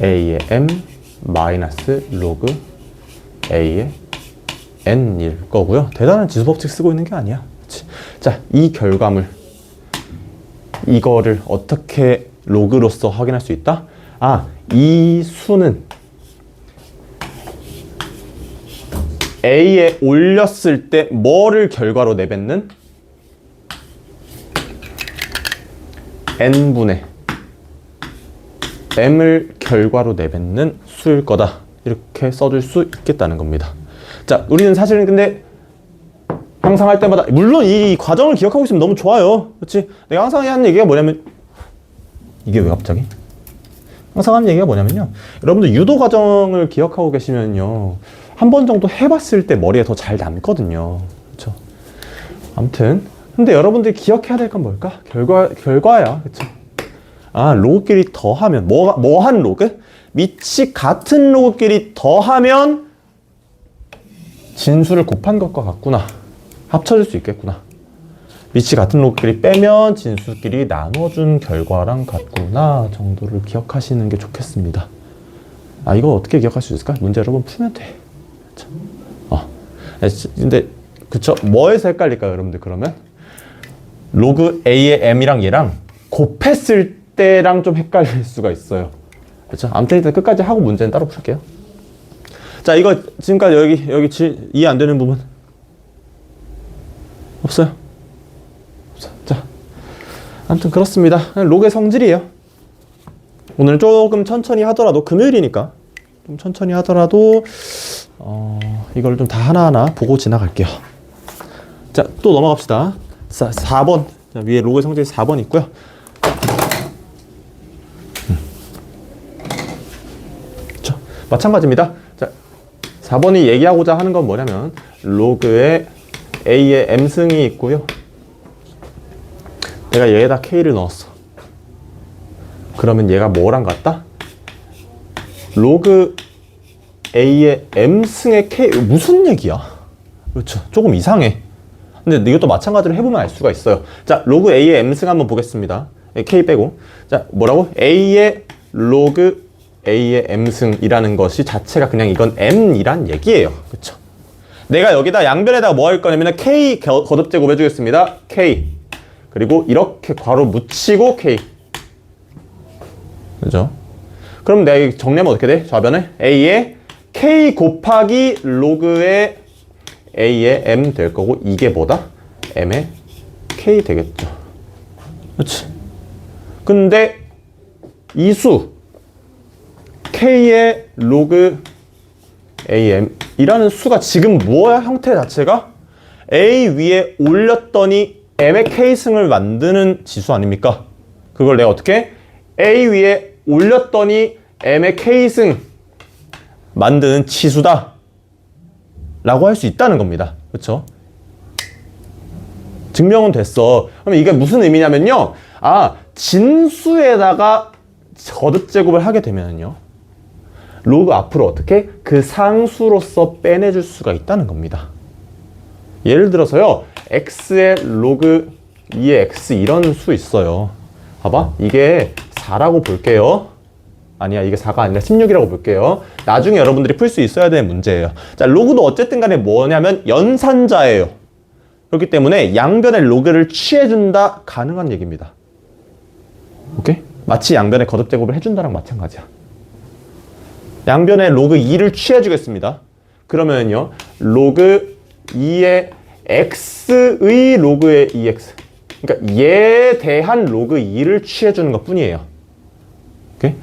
a의 m 마이너스 로그 a의 n일 거고요. 대단한 지수법칙 쓰고 있는 게 아니야. 그치? 자, 이 결과물 이거를 어떻게 로그로서 확인할 수 있다? 아, 이 수는 a에 올렸을 때 뭐를 결과로 내뱉는? n분의 m을 결과로 내뱉는 수일 거다. 이렇게 써줄 수 있겠다는 겁니다. 자, 우리는 사실은 근데 항상 할 때마다 물론 이 과정을 기억하고 있으면 너무 좋아요. 그렇지? 내가 항상 하는 얘기가 뭐냐면 이게 왜 갑자기? 항상 하는 얘기가 뭐냐면요. 여러분들 유도 과정을 기억하고 계시면요. 한 번 정도 해봤을 때 머리에 더 잘 남거든요. 그렇죠? 아무튼 근데 여러분들이 기억해야 될 건 뭘까? 결과야. 그쵸? 아, 로그끼리 더하면, 뭐한 로그? 밑이 같은 로그끼리 더하면 진수를 곱한 것과 같구나. 합쳐질 수 있겠구나. 밑이 같은 로그끼리 빼면 진수끼리 나눠준 결과랑 같구나 정도를 기억하시는 게 좋겠습니다. 아, 이거 어떻게 기억할 수 있을까? 문제 여러 번 풀면 돼. 그쵸? 근데, 그쵸? 뭐에서 헷갈릴까요, 여러분들, 그러면? 로그 a의 m이랑 얘랑 곱했을 때랑 좀 헷갈릴 수가 있어요. 그렇죠? 아무튼 일단 끝까지 하고 문제는 따로 풀게요. 자, 이거 지금까지 여기 이해 안 되는 부분 없어요? 없어요. 자, 아무튼 그렇습니다. 로그의 성질이에요. 오늘 조금 천천히 하더라도 금요일이니까 좀 천천히 하더라도 이걸 좀 다 하나하나 보고 지나갈게요. 자, 또 넘어갑시다. 4번. 자, 위에 로그의 성질이 4번 있고요. 자, 마찬가지입니다. 자, 4번이 얘기하고자 하는 건 뭐냐면 로그에 a의 m승이 있고요. 내가 얘에다 k를 넣었어. 그러면 얘가 뭐랑 같다? 로그 a의 m승의 k 무슨 얘기야? 그렇죠. 조금 이상해. 근데 이것도 마찬가지로 해보면 알 수가 있어요. 자, 로그 a의 m승 한번 보겠습니다. k 빼고. 자, 뭐라고? a의 로그 a의 m승이라는 것이 자체가 그냥 이건 m이란 얘기예요. 그쵸? 내가 여기다 양변에다가 뭐 할 거냐면 k 거듭제곱 해주겠습니다. k. 그리고 이렇게 괄호 묻히고 k. 그죠? 그럼 내가 정리하면 어떻게 돼? 좌변에 a의 k 곱하기 로그의 a의 m 될 거고 이게 뭐다? m의 k 되겠죠. 그렇지? 근데 이 수 k의 로그 am 이라는 수가 지금 뭐야? 형태 자체가 A 위에 올렸더니 M의 K승을 만드는 지수 아닙니까? 그걸 내가 어떻게? A 위에 올렸더니 M의 K승 만드는 치수다 라고 할 수 있다는 겁니다. 그렇죠? 증명은 됐어. 그러면 이게 무슨 의미냐면요. 아, 진수에다가 거듭제곱을 하게 되면요. 로그 앞으로 어떻게? 그 상수로서 빼내줄 수가 있다는 겁니다. 예를 들어서요. x의 로그 2의 x 이런 수 있어요. 봐봐. 이게 4라고 볼게요. 아니야. 이게 4가 아니라 16이라고 볼게요. 나중에 여러분들이 풀 수 있어야 되는 문제예요. 자, 로그도 어쨌든 간에 뭐냐면 연산자예요. 그렇기 때문에 양변의 로그를 취해준다. 가능한 얘기입니다. 오케이? 마치 양변의 거듭제곱을 해준다랑 마찬가지야. 양변의 로그 2를 취해주겠습니다. 그러면요. 로그 2의 x의 로그의 2x. 그러니까 얘에 대한 로그 2를 취해주는 것 뿐이에요. 오케이?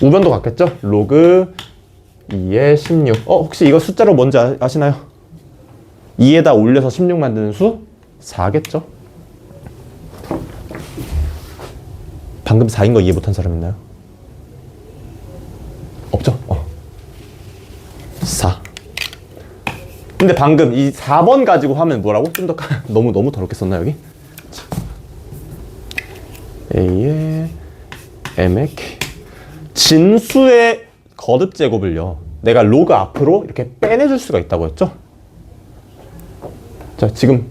우변도 같겠죠? 로그 2의 16. 혹시 이거 숫자로 뭔지 아시나요? 2에다 올려서 16 만드는 수? 4겠죠? 방금 4인 거 이해 못한 사람 있나요? 없죠? 4. 근데 방금 이 4번 가지고 하면 뭐라고? 좀 더 너무 더럽게 썼나 여기? A의 M의 K. 진수의 거듭 제곱을요. 내가 로그 앞으로 이렇게 빼내줄 수가 있다고 했죠? 자, 지금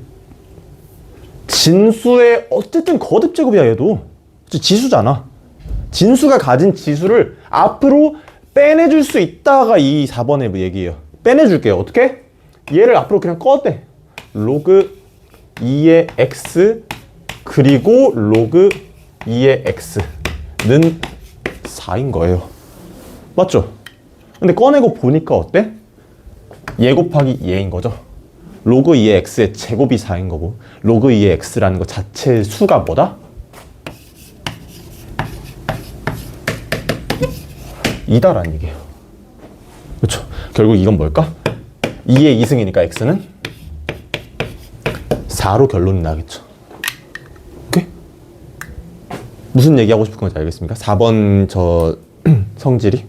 진수의 어쨌든 거듭 제곱이야 얘도. 지수잖아. 진수가 가진 지수를 앞으로 빼내줄 수 있다가 이 4번의 얘기예요. 빼내줄게요. 어떻게? 얘를 앞으로 그냥 꺼대. 로그 2의 x 그리고 로그 2의 x는 4인 거예요. 맞죠? 근데 꺼내고 보니까 어때? 얘 곱하기 얘인 거죠. 로그 2의 x의 제곱이 4인 거고 로그 2의 x라는 거 자체의 수가 뭐다? 2다라는 얘기예요. 그렇죠? 결국 이건 뭘까? 2의 2승이니까 x는 4로 결론이 나겠죠. 오케이? 무슨 얘기하고 싶은 건지 알겠습니까? 4번 저 성질이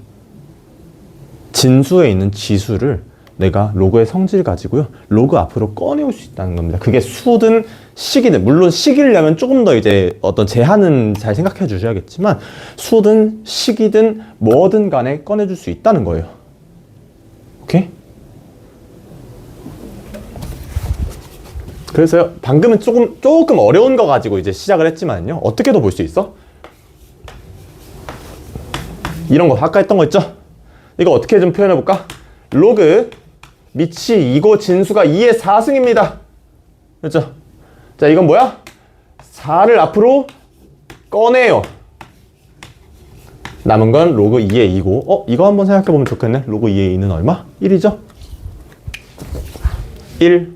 진수에 있는 지수를 내가 로그의 성질 가지고요. 로그 앞으로 꺼내올 수 있다는 겁니다. 그게 수든 식이든, 물론 식이려면 조금 더 이제 어떤 제한은 잘 생각해 주셔야겠지만 수든 식이든 뭐든 간에 꺼내줄 수 있다는 거예요. 오케이? 그래서요. 방금은 조금 어려운 거 가지고 이제 시작을 했지만요. 어떻게도 볼 수 있어? 이런 거 아까 했던 거 있죠? 이거 어떻게 좀 표현해 볼까? 로그 밑이 2고 진수가 2의 4승입니다. 그렇죠? 자, 이건 뭐야? 4를 앞으로 꺼내요. 남은 건 로그 2의 2고 이거 한번 생각해 보면 좋겠네. 로그 2의 2는 얼마? 1이죠? 1.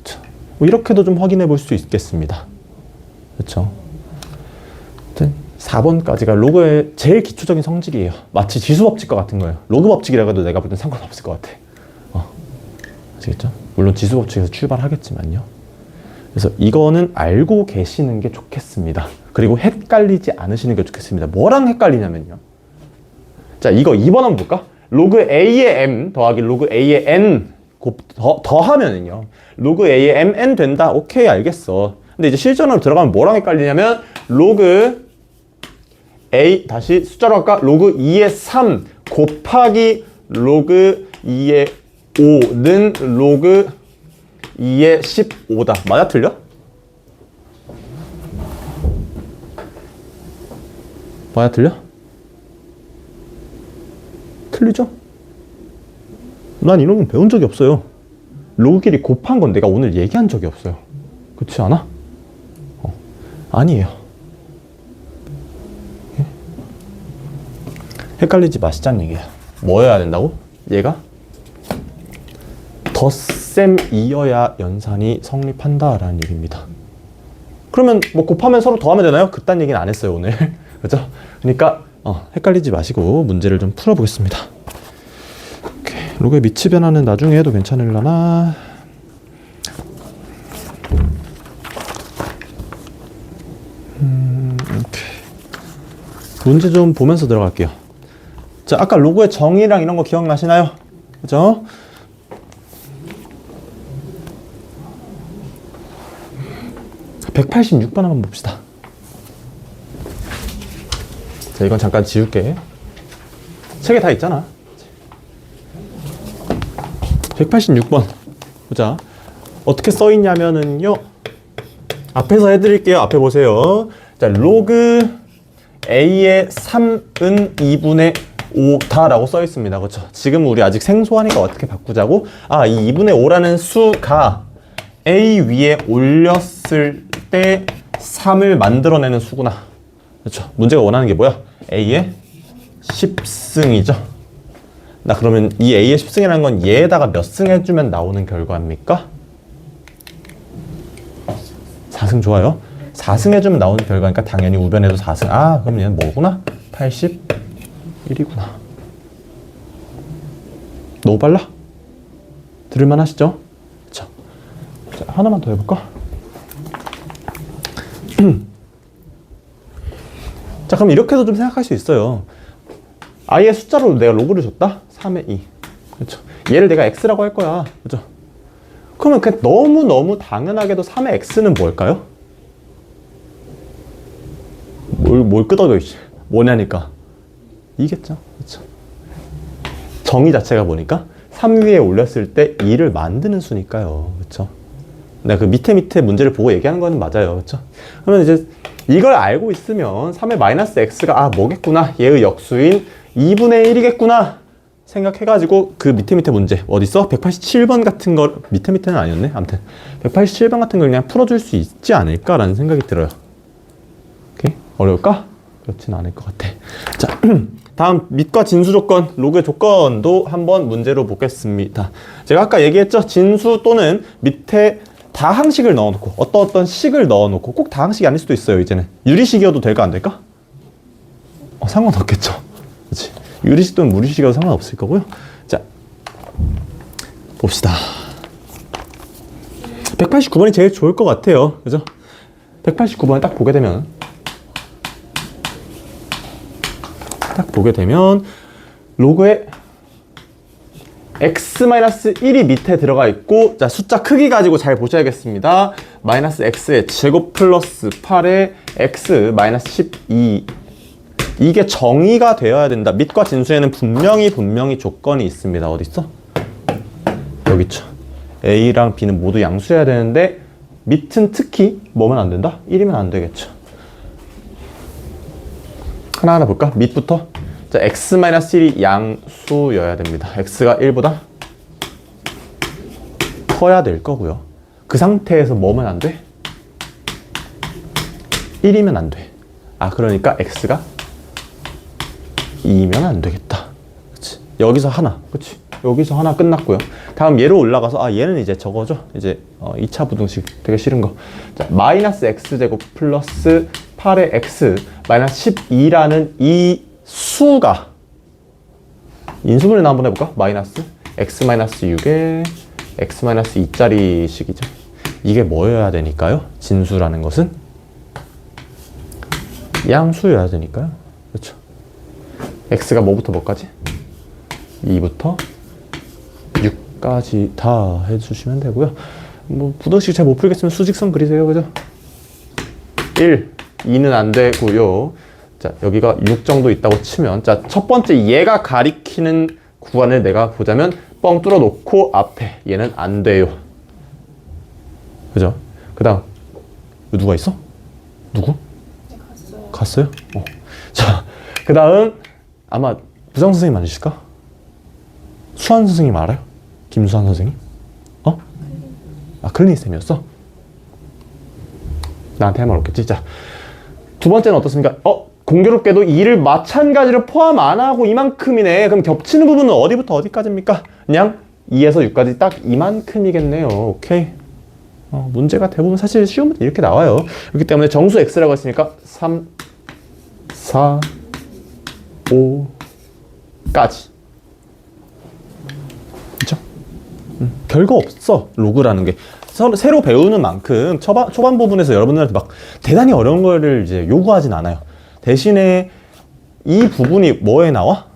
자, 뭐 이렇게도 좀 확인해 볼 수 있겠습니다. 그렇죠? 4번까지가 로그의 제일 기초적인 성질이에요. 마치 지수 법칙과 같은 거예요. 로그 법칙이라고 해도 내가 볼 땐 상관없을 것 같아. 아시겠죠? 물론 지수 법칙에서 출발하겠지만요. 그래서 이거는 알고 계시는 게 좋겠습니다. 그리고 헷갈리지 않으시는 게 좋겠습니다. 뭐랑 헷갈리냐면요. 자, 이거 2번 한번 볼까? 로그 A의 M 더하기 로그 A의 N 더하면은요. 로그 A의 MN 된다. 오케이, 알겠어. 근데 이제 실전으로 들어가면 뭐랑 헷갈리냐면 로그 A 다시 숫자로 할까? 로그 2의 3 곱하기 로그 2의 5는 로그 2의 15다. 맞아, 틀려? 맞아, 틀려? 틀리죠? 난 이런 건 배운 적이 없어요. 로그끼리 곱한 건 내가 오늘 얘기한 적이 없어요. 그렇지 않아? 아니에요. 헷갈리지 마시자는 얘기야. 뭐여야 된다고? 얘가 덧셈이어야 연산이 성립한다라는 얘기입니다. 그러면 뭐 곱하면 서로 더하면 되나요? 그딴 얘기는 안 했어요 오늘. 그죠? 그러니까 헷갈리지 마시고 문제를 좀 풀어보겠습니다. 오케이. 로그의 미치 변화는 나중에 해도 괜찮으려나? 문제 좀 보면서 들어갈게요. 자, 아까 로그의 정의랑 이런 거 기억나시나요? 그죠? (186번) 한번 봅시다. 자, 이건 잠깐 지울게. 책에 다 있잖아. 186번 보자. 어떻게 써있냐면은요, 앞에서 해드릴게요. 앞에 보세요. 자, 로그 a의 3은 2분의 5다 라고 써있습니다. 그렇죠? 지금 우리 아직 생소하니까 어떻게 바꾸자고? 아, 이 2분의 5라는 수가 a 위에 올렸을 때 3을 만들어내는 수구나. 그렇죠? 문제가 원하는 게 뭐야? a의 10승이죠. 나 그러면 이 a의 10승이라는 건 얘에다가 몇 승 해주면 나오는 결과입니까? 4승 좋아요. 4승 해주면 나오는 결과니까 당연히 우변에도 4승. 아, 그럼 얘는 뭐구나? 81이구나. 너무 빨라? 들을만 하시죠? 자, 하나만 더 해볼까? 자, 그럼 이렇게도 좀 생각할 수 있어요. a의 숫자로 내가 로그를 줬다? 3의 2. 그렇죠? 얘를 내가 x라고 할 거야. 그렇죠? 그러면 그냥 너무너무 당연하게도 3의 x는 뭘까요? 뭘 끄덕여, 뭐냐니까. 이겠죠? 그렇죠? 정의 자체가 뭐니까? 3 위에 올렸을 때 2를 만드는 수니까요. 그렇죠? 내가 그 밑에 문제를 보고 얘기하는 거는 맞아요. 그렇죠? 그러면 이제 이걸 알고 있으면 3의 마이너스 x가 아, 뭐겠구나. 얘의 역수인 2분의 1이겠구나. 생각해가지고 그 밑에 문제 어딨어? 187번 같은 걸 밑에는 아니었네. 아무튼 187번 같은 걸 그냥 풀어줄 수 있지 않을까라는 생각이 들어요. 오케이? 어려울까? 그렇진 않을 것 같아. 자, 다음 밑과 진수 조건, 로그의 조건도 한번 문제로 보겠습니다. 제가 아까 얘기했죠? 진수 또는 밑에 다항식을 넣어놓고 어떤 식을 넣어놓고 꼭 다항식이 아닐 수도 있어요. 이제는 유리식이어도 될까 안 될까? 상관없겠죠. 그렇지? 유리식 또는 무리식이어도 상관없을 거고요. 자, 봅시다. 189번이 제일 좋을 것 같아요. 그죠? 189번을 딱 보게 되면 로그에 x-1이 밑에 들어가 있고, 자, 숫자 크기 가지고 잘 보셔야겠습니다. 마이너스 x의 제곱 플러스 8의 x 마이너스 12. 이게 정의가 되어야 된다. 밑과 진수에는 분명히 조건이 있습니다. 어디 있어? 여기 있죠. a랑 b는 모두 양수여야 되는데 밑은 특히 뭐면 안 된다? 1이면 안 되겠죠. 하나하나 볼까? 밑부터. 자, x-1이 양수여야 됩니다. x가 1보다 커야 될 거고요. 그 상태에서 뭐면 안 돼? 1이면 안 돼. 아, 그러니까 x가 2면 안 되겠다. 그치? 여기서 하나. 그치? 여기서 하나 끝났고요. 다음 얘로 올라가서, 아, 얘는 이제 저거죠. 이제 2차 부등식 되게 싫은 거. 자, 마이너스 x제곱 플러스 8의 x 마이너스 12라는 이 수가 인수분해나 한번 해볼까? 마이너스 x 마이너스 6에 x 마이너스 2짜리 식이죠. 이게 뭐여야 되니까요? 진수라는 것은 양수여야 되니까요. 그렇죠? x가 뭐부터 뭐까지? 2부터 6까지 다 해주시면 되고요. 뭐 부등식 잘 못 풀겠으면 수직선 그리세요. 그죠? 1, 2는 안 되고요. 자, 여기가 6 정도 있다고 치면, 자, 첫 번째 얘가 가리키는 구간을 내가 보자면 뻥 뚫어 놓고 앞에 얘는 안 돼요. 그죠? 그 다음 누가 있어? 누구? 갔어요? 자, 그 다음 아마 부장 선생님 아니실까? 수환 선생님 알아요? 김수환 선생님? 아, 클리닉 쌤이었어? 나한테 할 말 없겠지? 자, 두 번째는 어떻습니까? 공교롭게도 2를 마찬가지로 포함 안 하고 이만큼이네. 그럼 겹치는 부분은 어디부터 어디까지입니까? 그냥 2에서 6까지 딱 이만큼이겠네요. 오케이? 문제가 대부분 사실 쉬운 문제 이렇게 나와요. 그렇기 때문에 정수 x라고 했으니까 3, 4, 5까지. 그쵸? 별거 없어. 로그라는 게. 새로 배우는 만큼 초반 부분에서 여러분들한테 막 대단히 어려운 거를 이제 요구하진 않아요. 대신에 이 부분이 뭐에 나와?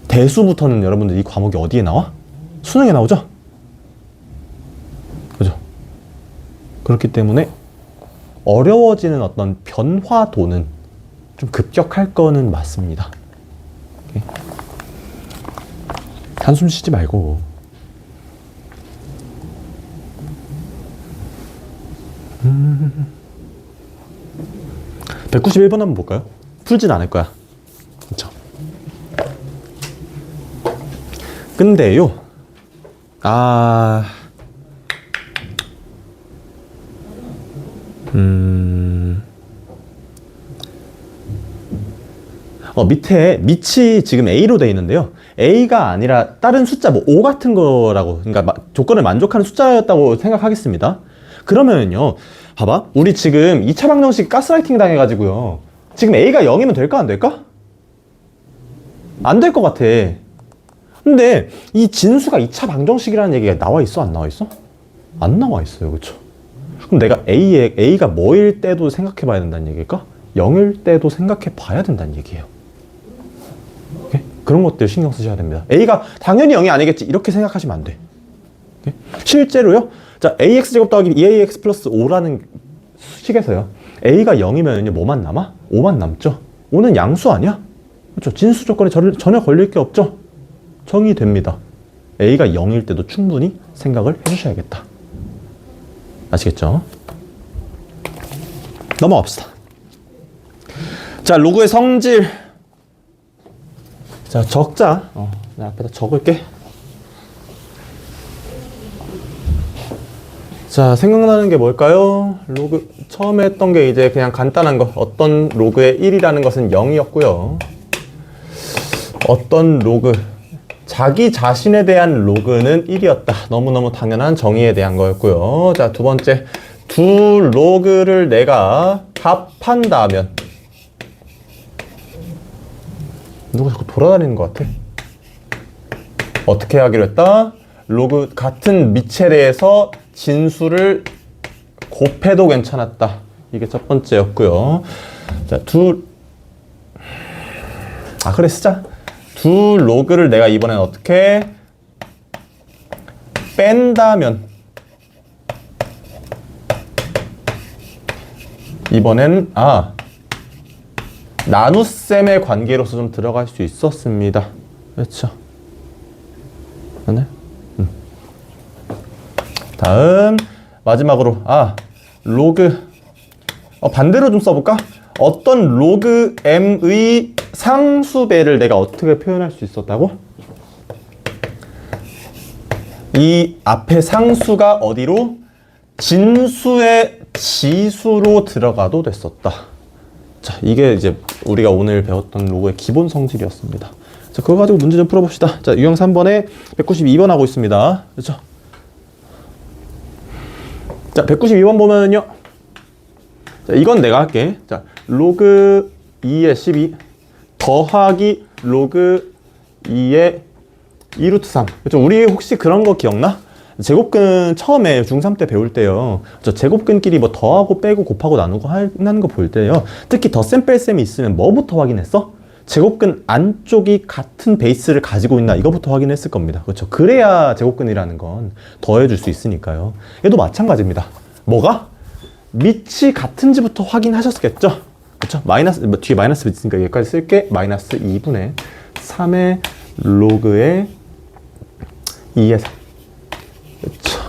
대수부터는 여러분들 이 과목이 어디에 나와? 수능에 나오죠? 그죠? 그렇기 때문에 어려워지는 어떤 변화도는 좀 급격할 거는 맞습니다. 오케이. 한숨 쉬지 말고 191번 한번 볼까요? 풀진 않을 거야. 그쵸? 근데요, 밑에 밑이 지금 A로 돼 있는데요. A가 아니라 다른 숫자, 뭐 5 같은 거라고, 그러니까 조건을 만족하는 숫자였다고 생각하겠습니다. 그러면요, 봐봐. 우리 지금 2차 방정식 가스라이팅 당해가지고요. 지금 A가 0이면 될까, 안 될까? 안 될 것 같아. 근데 이 진수가 2차 방정식이라는 얘기가 나와 있어, 안 나와 있어? 안 나와 있어요, 그쵸? 그럼 내가 A가 뭐일 때도 생각해 봐야 된다는 얘기일까? 0일 때도 생각해 봐야 된다는 얘기예요. 오케이? 그런 것들 신경 쓰셔야 됩니다. A가 당연히 0이 아니겠지, 이렇게 생각하시면 안 돼. 오케이? 실제로요, 자, AX제곱 더하기 2AX 플러스 5라는 식에서요, A가 0이면 뭐만 남아? 5만 남죠? 5는 양수 아니야? 그렇죠? 진수 조건에 전혀 걸릴 게 없죠? 정의됩니다. A가 0일 때도 충분히 생각을 해주셔야겠다. 아시겠죠? 넘어갑시다. 자, 로그의 성질. 자, 적자. 내가 앞에다 적을게. 자, 생각나는 게 뭘까요? 로그, 처음에 했던 게 이제 그냥 간단한 거. 어떤 로그의 1이라는 것은 0이었고요. 어떤 로그, 자기 자신에 대한 로그는 1이었다. 너무너무 당연한 정의에 대한 거였고요. 자, 두 번째. 두 로그를 내가 합한다면. 누가 자꾸 돌아다니는 것 같아? 어떻게 하기로 했다? 로그 같은 밑에 대해서 진수를 곱해도 괜찮았다. 이게 첫 번째였고요. 자, 그래, 쓰자. 두 로그를 내가 이번엔 어떻게 뺀다면, 이번엔 나눗셈의 관계로서 좀 들어갈 수 있었습니다. 그렇죠? 맞나요? 다음 마지막으로 로그, 반대로 좀 써볼까? 어떤 로그 m의 상수배를 내가 어떻게 표현할 수 있었다고? 이 앞에 상수가 어디로? 진수의 지수로 들어가도 됐었다. 자, 이게 이제 우리가 오늘 배웠던 로그의 기본 성질이었습니다. 자, 그거 가지고 문제 좀 풀어봅시다. 자, 유형 3번에 192번 하고 있습니다. 그렇죠? 자, 192번 보면요. 자, 이건 내가 할게. 자, 로그 2의 12 더하기 로그 2의 2루트 3. 그렇죠? 우리 혹시 그런 거 기억나? 제곱근 처음에 중3 때 배울 때요. 저 제곱근끼리 뭐 더하고 빼고 곱하고 나누고 하는 거 볼 때요. 특히 덧셈 뺄셈이 있으면 뭐부터 확인했어? 제곱근 안쪽이 같은 베이스를 가지고 있나 이거부터 확인했을 겁니다. 그렇죠? 그래야 제곱근이라는 건 더해줄 수 있으니까요. 얘도 마찬가지입니다. 뭐가? 밑이 같은지부터 확인하셨겠죠? 그렇죠? 마이너스, 뒤에 마이너스 있으니까 여기까지 쓸게. 마이너스 2분의 3의 로그의 2의 3. 그렇죠?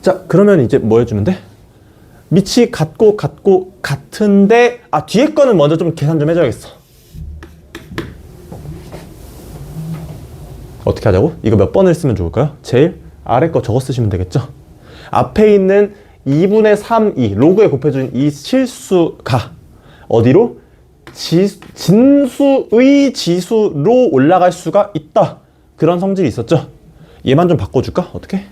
자, 그러면 이제 뭐 해주면 돼? 밑이 같고 같은데 뒤에 거는 먼저 좀 계산 좀 해줘야겠어. 어떻게 하자고? 이거 몇 번을 쓰면 좋을까요? 제일 아래 거 적어 쓰시면 되겠죠? 앞에 있는 2분의 3이 로그에 곱해준 이 실수가 어디로? 진수의 지수로 올라갈 수가 있다. 그런 성질이 있었죠? 얘만 좀 바꿔줄까? 어떻게?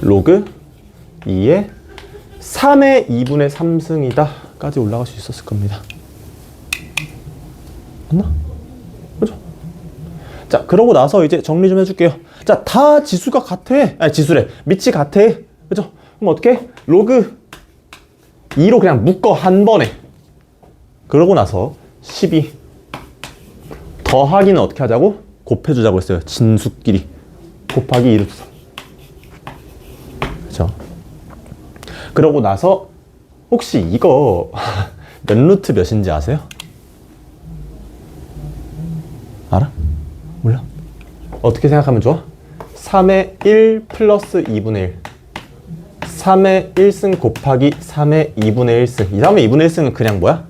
로그 2의 3의 2분의 3승이다 까지 올라갈 수 있었을 겁니다. 맞나? 그죠? 자, 그러고 나서 이제 정리 좀 해줄게요. 자, 다 지수가 같아. 지수래. 밑이 같아. 그죠? 그럼 어떻게? 로그 2로 그냥 묶어 한 번에. 그러고 나서 12 더하기는 어떻게 하자고? 곱해주자고 했어요. 진수끼리 곱하기 2루트 3. 그죠? 그러고 나서 혹시 이거 몇 루트 몇인지 아세요? 알아? 몰라? 어떻게 생각하면 좋아? 3의 1 플러스 2분의 1 3의 1승 곱하기 3의 2분의 1승 이 3의 2분의 1승은 그냥 뭐야?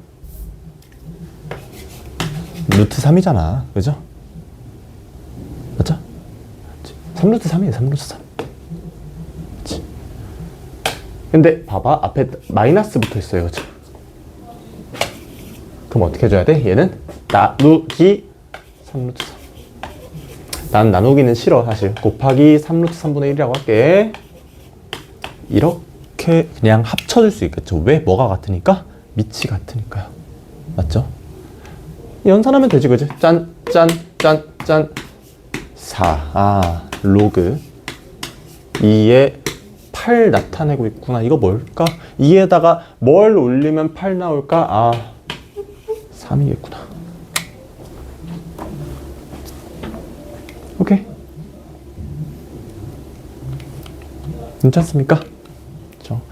루트 3이잖아. 그죠? 맞죠? 3루트 3이에요. 3루트 3. 그치? 근데 봐봐. 앞에 마이너스 붙어 있어요. 그죠? 그럼 어떻게 해줘야 돼? 얘는 나누기 3루트 3. 난 나누기는 싫어. 사실. 곱하기 3루트 3분의 1이라고 할게. 이렇게 그냥 합쳐줄 수 있겠죠. 왜? 뭐가 같으니까? 밑이 같으니까요. 맞죠? 연산하면 되지, 그지? 짠, 짠, 짠, 짠. 4. 로그 2에 8 나타내고 있구나. 이거 뭘까? 2에다가 뭘 올리면 8 나올까? 3이겠구나. 오케이. 괜찮습니까? 그렇죠.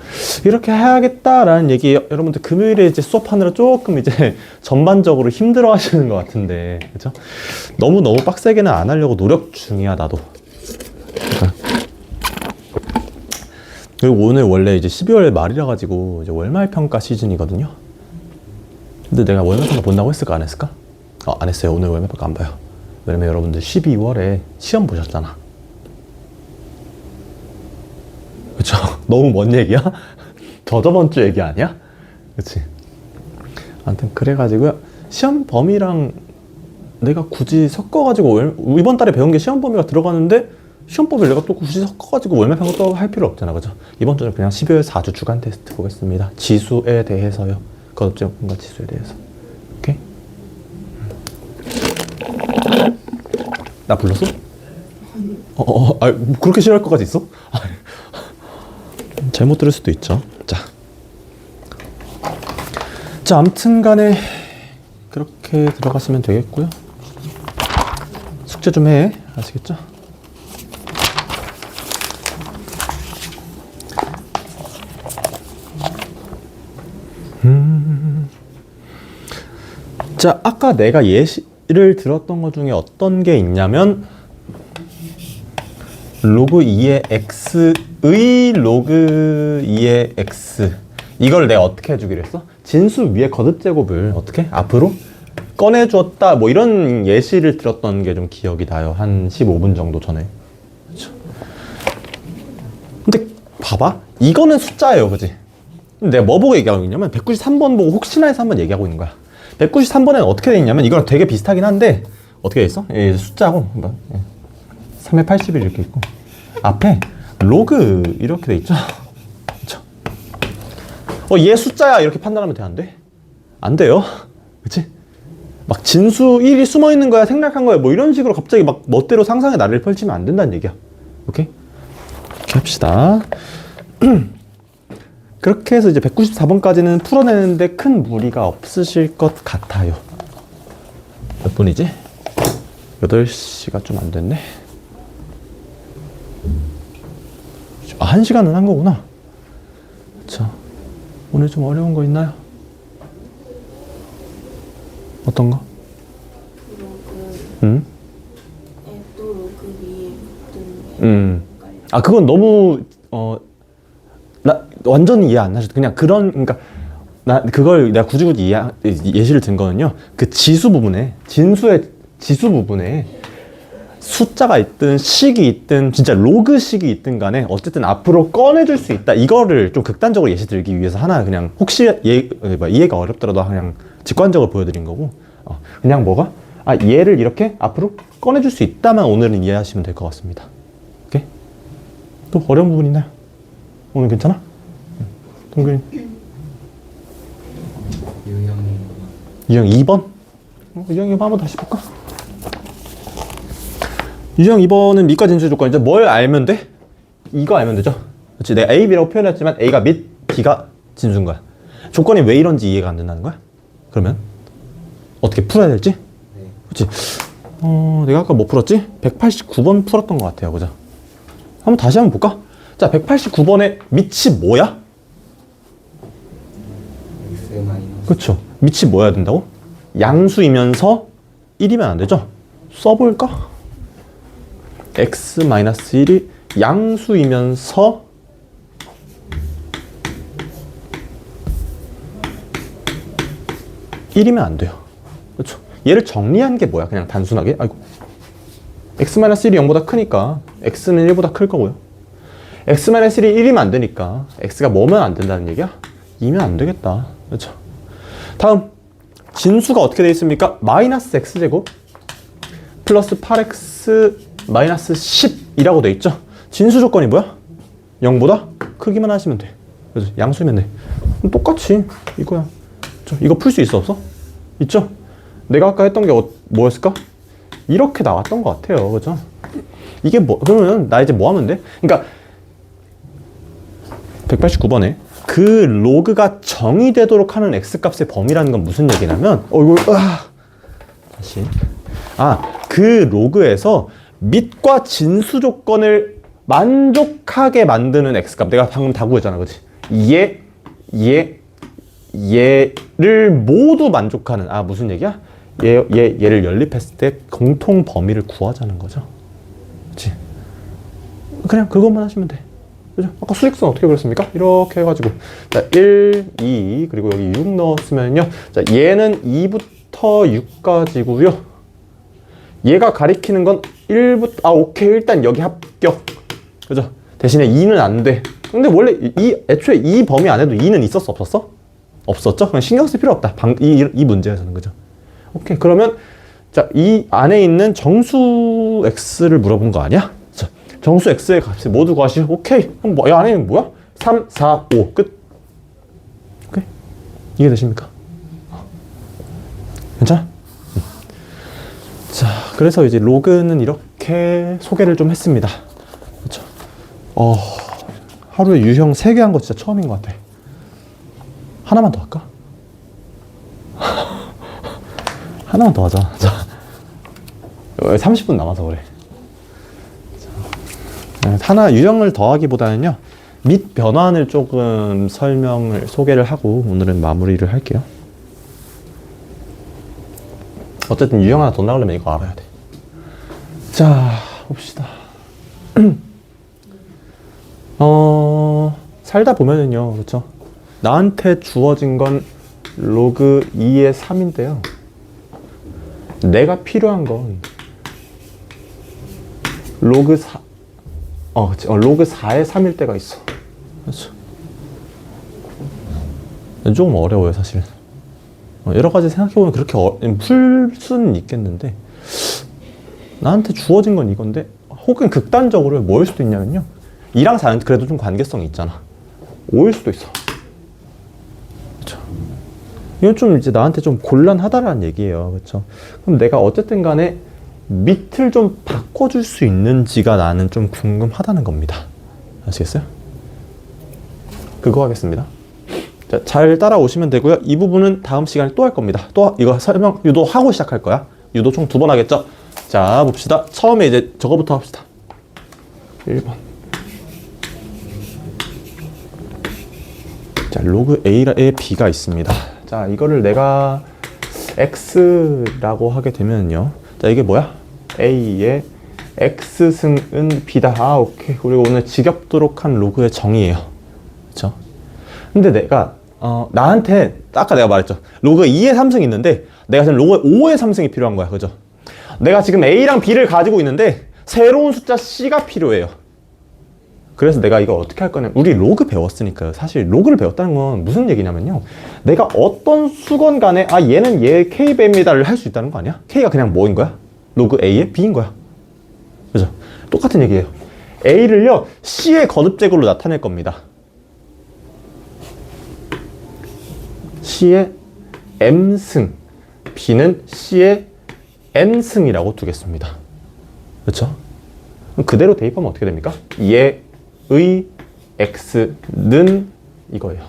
이렇게 해야겠다라는 얘기 여러분들 금요일에 이제 수업하느라 조금 이제 전반적으로 힘들어 하시는 것 같은데 그죠? 너무 빡세게는 안 하려고 노력 중이야 나도. 그러니까. 그리고 오늘 원래 이제 12월 말이라 가지고 이제 월말 평가 시즌이거든요. 근데 내가 월말 평가 본다고 했을까 안 했을까? 안 했어요. 오늘 월말 평가 안 봐요. 왜냐면 여러분들 12월에 시험 보셨잖아. 그쵸? 너무 먼 얘기야? 저번 주 얘기 아니야? 그치? 아무튼 그래가지고요. 시험 범위랑 내가 굳이 섞어가지고 이번 달에 배운 게 시험 범위가 들어가는데 시험 범위를 내가 또 굳이 섞어가지고 월말평가 또 할 필요 없잖아. 그죠? 이번 주는 그냥 12월 4주 주간 테스트 보겠습니다. 지수에 대해서요. 거듭제곱과 지수에 대해서. 오케이? 나 불렀어? 그렇게 싫어할 것까지 있어? 잘못 들을 수도 있죠. 자, 아무튼 간에 그렇게 들어가시면 되겠고요. 숙제 좀 해. 아시겠죠? 자, 아까 내가 예시를 들었던 것 중에 어떤 게 있냐면 로그 2의 x의 로그 2의 x 이걸 내가 어떻게 해주기로 했어? 진수 위에 거듭제곱을 어떻게? 앞으로 꺼내주었다 뭐 이런 예시를 들었던 게 좀 기억이 나요. 한 15분 정도 전에. 그렇죠? 근데 봐봐. 이거는 숫자예요. 그치? 내가 뭐 보고 얘기하고 있냐면 193번 보고 혹시나 해서 한번 얘기하고 있는 거야. 193번에는 어떻게 돼 있냐면 이거랑 되게 비슷하긴 한데 어떻게 돼 있어? 숫자고 3에 81 이렇게 있고 앞에 로그 이렇게 돼 있죠? 그쵸? 얘 숫자야 이렇게 판단하면 돼? 안 돼? 안 돼요. 그치? 막 진수 1이 숨어 있는 거야 생략한 거야 뭐 이런 식으로 갑자기 막 멋대로 상상의 나래를 펼치면 안 된다는 얘기야. 오케이? 이렇게 합시다. 그렇게 해서 이제 194번까지는 풀어내는데 큰 무리가 없으실 것 같아요. 몇 분이지? 8시가 좀 안 됐네. 1시간은 한 거구나. 자, 오늘 좀 어려운 거 있나요? 어떤 거? 로그 또 로그 위에 붙은 게 그건 너무 나 완전히 이해 안 하셔도 그냥 그러니까 나 그걸 내가 굳이 예시를 든 거는요. 그 지수 부분에 진수의 지수 부분에 숫자가 있든 식이 있든 진짜 로그식이 있든 간에 어쨌든 앞으로 꺼내줄 수 있다. 이거를 좀 극단적으로 예시 들기 위해서 하나 그냥 혹시 이해가 어렵더라도 그냥 직관적으로 보여드린 거고 그냥 뭐가? 얘를 이렇게 앞으로 꺼내줄 수 있다만 오늘은 이해하시면 될 것 같습니다. 오케이? 또 어려운 부분 있나요? 오늘 괜찮아? 동균이 유형 2번? 유형 2번 한번 다시 볼까? 유형 2번은 밑과 진수 조건이죠. 뭘 알면 돼? 이거 알면 되죠. 그렇지. 내가 A, B라고 표현했지만 A가 밑, B가 진수인 거야. 조건이 왜 이런지 이해가 안 된다는 거야? 그러면 어떻게 풀어야 될지? 네. 그렇지. 내가 아까 뭐 풀었지? 189번 풀었던 것 같아요. 그죠? 한번 다시 한번 볼까? 자, 189번의 밑이 뭐야? x 마이너스 그렇죠. 밑이 뭐야 된다고? 양수이면서 1이면 안 되죠? 써볼까? x-1이 양수이면서 1이면 안 돼요. 그렇죠. 얘를 정리한 게 뭐야? 그냥 단순하게. 아이고. x-1이 0보다 크니까 x는 1보다 클 거고요. x-1이 1이면 안 되니까 x가 뭐면 안 된다는 얘기야? 2면 안 되겠다. 그렇죠. 다음. 진수가 어떻게 되어 있습니까? 마이너스 x제곱 플러스 8x 마이너스 10이라고 되어 있죠. 진수 조건이 뭐야? 0보다 크기만 하시면 돼. 그래서 양수면 돼. 똑같이 이거야. 이거 풀 수 있어 없어? 있죠? 내가 아까 했던 게 뭐였을까? 이렇게 나왔던 것 같아요. 그죠? 이게 뭐, 그러면 나 이제 뭐 하면 돼? 그러니까 189번에 그 로그가 정의되도록 하는 x값의 범위라는 건 무슨 얘기냐면 이거 다시 그 로그에서 밑과 진수 조건을 만족하게 만드는 x값 내가 방금 다 구했잖아. 그치? 얘를 모두 만족하는 무슨 얘기야? 얘를 연립했을 때 공통 범위를 구하자는 거죠. 그치? 그냥 그것만 하시면 돼. 그죠? 아까 수직선 어떻게 그렸습니까? 이렇게 해가지고 자 1, 2 그리고 여기 6 넣었으면요. 자 얘는 2부터 6까지고요. 얘가 가리키는 건 1부터 오케이 일단 여기 합격. 그죠? 대신에 2는 안 돼. 근데 원래 애초에 이 범위 안에도 2는 있었어 없었어? 없었죠? 그냥 신경 쓸 필요 없다. 이 문제에서는. 그죠? 오케이. 그러면 자 이 안에 있는 정수 x를 물어본 거 아니야? 자, 정수 x의 값이 모두 구하시. 오케이. 그럼 이 안에 있는 뭐야? 3, 4, 5 끝. 오케이. 이해되십니까? 괜찮아? 자, 그래서 이제 로그는 이렇게 소개를 좀 했습니다. 그렇죠? 하루에 유형 3개 한 거 진짜 처음인 것 같아. 하나만 더 할까? 하나만 더 하자. 자, 30분 남아서 그래. 자, 하나 유형을 더하기보다는요. 밑 변환을 조금 소개를 하고 오늘은 마무리를 할게요. 어쨌든 유형 하나 더 나오려면 이거 알아야 돼. 자, 봅시다. 살다 보면은요, 그렇죠? 나한테 주어진 건 로그 2의 3인데요. 내가 필요한 건 로그 4, 로그 4의 3일 때가 있어. 그렇죠? 조금 어려워요, 사실. 여러 가지 생각해보면 그렇게 풀 수는 있겠는데, 나한테 주어진 건 이건데, 혹은 극단적으로 뭐일 수도 있냐면요. 2랑 4는 그래도 좀 관계성이 있잖아. 5일 수도 있어. 그렇죠? 이건 좀 이제 나한테 좀 곤란하다라는 얘기예요. 그렇죠? 그럼 내가 어쨌든 간에 밑을 좀 바꿔줄 수 있는지가 나는 좀 궁금하다는 겁니다. 아시겠어요? 그거 하겠습니다. 자, 잘 따라오시면 되고요. 이 부분은 다음 시간에 또 할 겁니다. 또 이거 설명 유도하고 시작할 거야. 유도 총 2번 하겠죠? 자, 봅시다. 처음에 이제 저거부터 합시다. 1번. 자, 로그 A에 B가 있습니다. 자, 이거를 내가 X라고 하게 되면요. 자, 이게 뭐야? A의 X승은 B다. 오케이. 그리고 오늘 지겹도록 한 로그의 정의예요. 그쵸? 근데 내가, 나한테, 아까 내가 말했죠. 로그 2의 3승이 있는데, 내가 지금 로그 5의 3승이 필요한 거야. 그죠? 내가 지금 A랑 B를 가지고 있는데, 새로운 숫자 C가 필요해요. 그래서 내가 이거 어떻게 할 거냐. 우리 로그 배웠으니까요. 사실 로그를 배웠다는 건 무슨 얘기냐면요. 내가 어떤 수건 간에 얘는 얘 K배입니다를 할 수 있다는 거 아니야? K가 그냥 뭐인 거야? 로그 A의 B인 거야. 그죠? 똑같은 얘기예요. A를요, C의 거듭제곱으로 나타낼 겁니다. C의 M승, B는 C의 N승이라고 두겠습니다. 그렇죠? 그대로 대입하면 어떻게 됩니까? 얘의 X는 이거예요.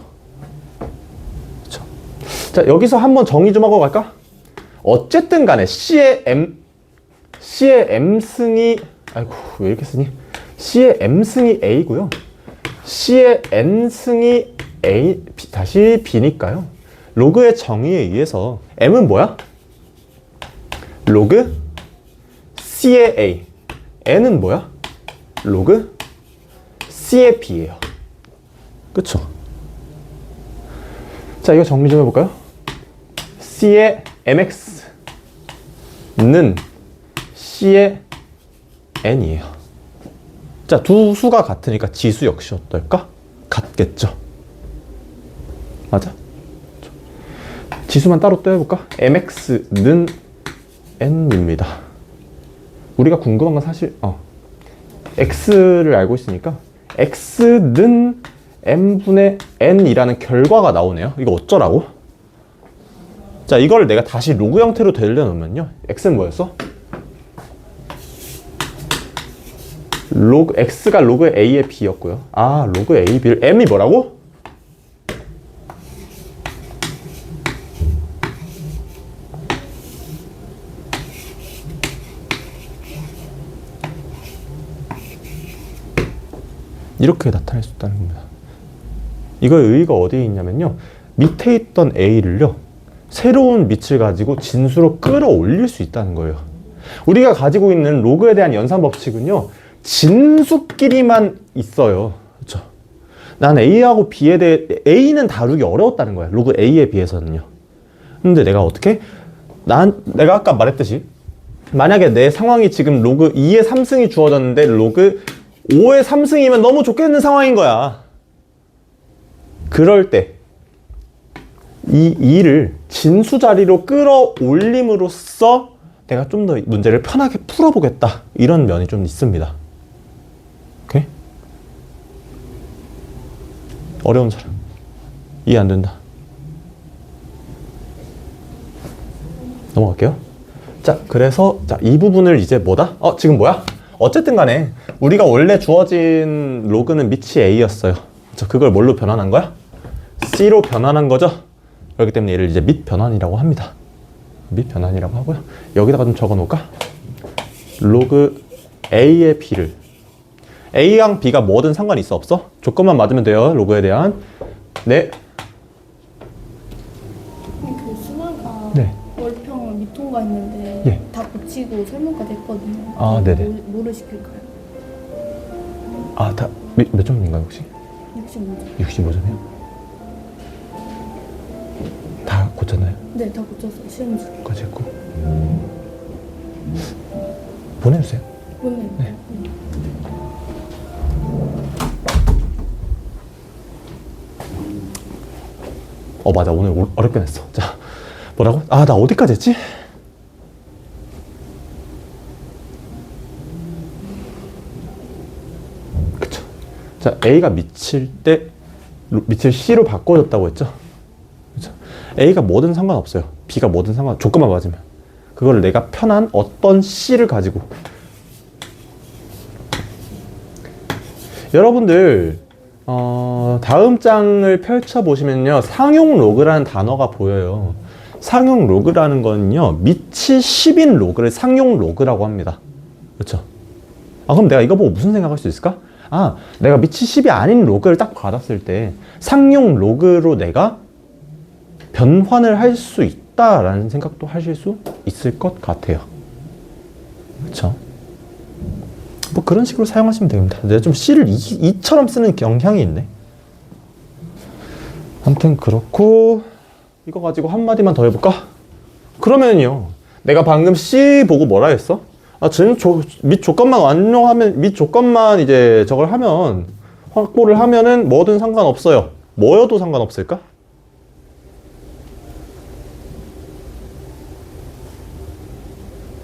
자, 여기서 한번 정의 좀 하고 갈까? 어쨌든 간에 C의 M승이, 아이고, 왜 이렇게 쓰니? C의 M승이 A고요. C의 N승이 A, 다시 B니까요. 로그의 정의에 의해서 M은 뭐야? 로그 C의 A. N은 뭐야? 로그 C의 B예요. 그쵸? 자, 이거 정리 좀 해볼까요? C의 MX는 C의 N이에요. 자, 두 수가 같으니까 지수 역시 어떨까? 같겠죠? 맞아? 지수만 따로 또 해볼까? MX는 N입니다. 우리가 궁금한 건 사실 X를 알고 있으니까 X는 M분의 N이라는 결과가 나오네요. 이거 어쩌라고? 자, 이걸 내가 다시 로그 형태로 되려놓으면요. X는 뭐였어? X가 로그 A의 B였고요. 아, 로그 A, B를 M이 뭐라고? 이렇게 나타낼 수 있다는 겁니다. 이거의 의의가 어디에 있냐면요. 밑에 있던 A를요. 새로운 밑을 가지고 진수로 끌어올릴 수 있다는 거예요. 우리가 가지고 있는 로그에 대한 연산 법칙은요. 진수끼리만 있어요. 그렇죠? 난 A하고 B에 대해 A는 다루기 어려웠다는 거예요. 로그 A에 비해서는요. 근데 내가 어떻게? 내가 아까 말했듯이 만약에 내 상황이 지금 로그 2의 3승이 주어졌는데 로그 5의 3승이면 너무 좋겠는 상황인 거야. 그럴 때 이 2를 진수 자리로 끌어올림으로써 내가 좀 더 문제를 편하게 풀어보겠다. 이런 면이 좀 있습니다. 오케이? 어려운 사람 이해 안 된다. 넘어갈게요. 자, 그래서 이 부분을 이제 뭐다? 지금 뭐야? 어쨌든 간에 우리가 원래 주어진 로그는 밑이 A였어요. 그걸 뭘로 변환한 거야? C로 변환한 거죠? 그렇기 때문에 얘를 이제 밑 변환이라고 합니다. 밑 변환이라고 하고요. 여기다가 좀 적어 놓을까? 로그 A의 B를 A랑 B가 뭐든 상관이 있어 없어? 조건만 맞으면 돼요. 로그에 대한. 네. 그 수나가 네. 월평 미통과 있는데 예. 다 고치고 설문까지 했거든요. 아, 네네. 뭐를 시킬까요? 아, 다 몇 점인가요 혹시? 65점. 65점이요? 다 고쳤나요? 네, 다 고쳤어요. 시험지. 까지 했고. 보내주세요. 보내요. 네. 맞아. 오늘 어렵게 냈어. 자, 뭐라고? 나 어디까지 했지? 그쵸. 자, A가 미칠 때 밑을 C로 바꿔줬다고 했죠? 그쵸. A가 뭐든 상관없어요. B가 뭐든 조건만 맞으면. 그걸 내가 편한 어떤 C를 가지고. 여러분들, 다음 장을 펼쳐보시면요. 상용 로그라는 단어가 보여요. 상용 로그라는 거는요. 밑이 10인 로그를 상용 로그라고 합니다. 그렇죠? 그럼 내가 이거 보고 무슨 생각할 수 있을까? 내가 밑이 10이 아닌 로그를 딱 받았을 때 상용 로그로 내가 변환을 할 수 있다라는 생각도 하실 수 있을 것 같아요. 그렇죠? 뭐 그런 식으로 사용하시면 됩니다. 내가 좀 C를 2처럼 쓰는 경향이 있네. 아무튼 그렇고 이거 가지고 한마디만 더 해볼까? 그러면요. 내가 방금 C 보고 뭐라 했어? 쟤는 밑 조건만 완료하면 밑 조건만 이제 저걸 하면 확보를 하면은 뭐든 상관없어요. 뭐여도 상관없을까?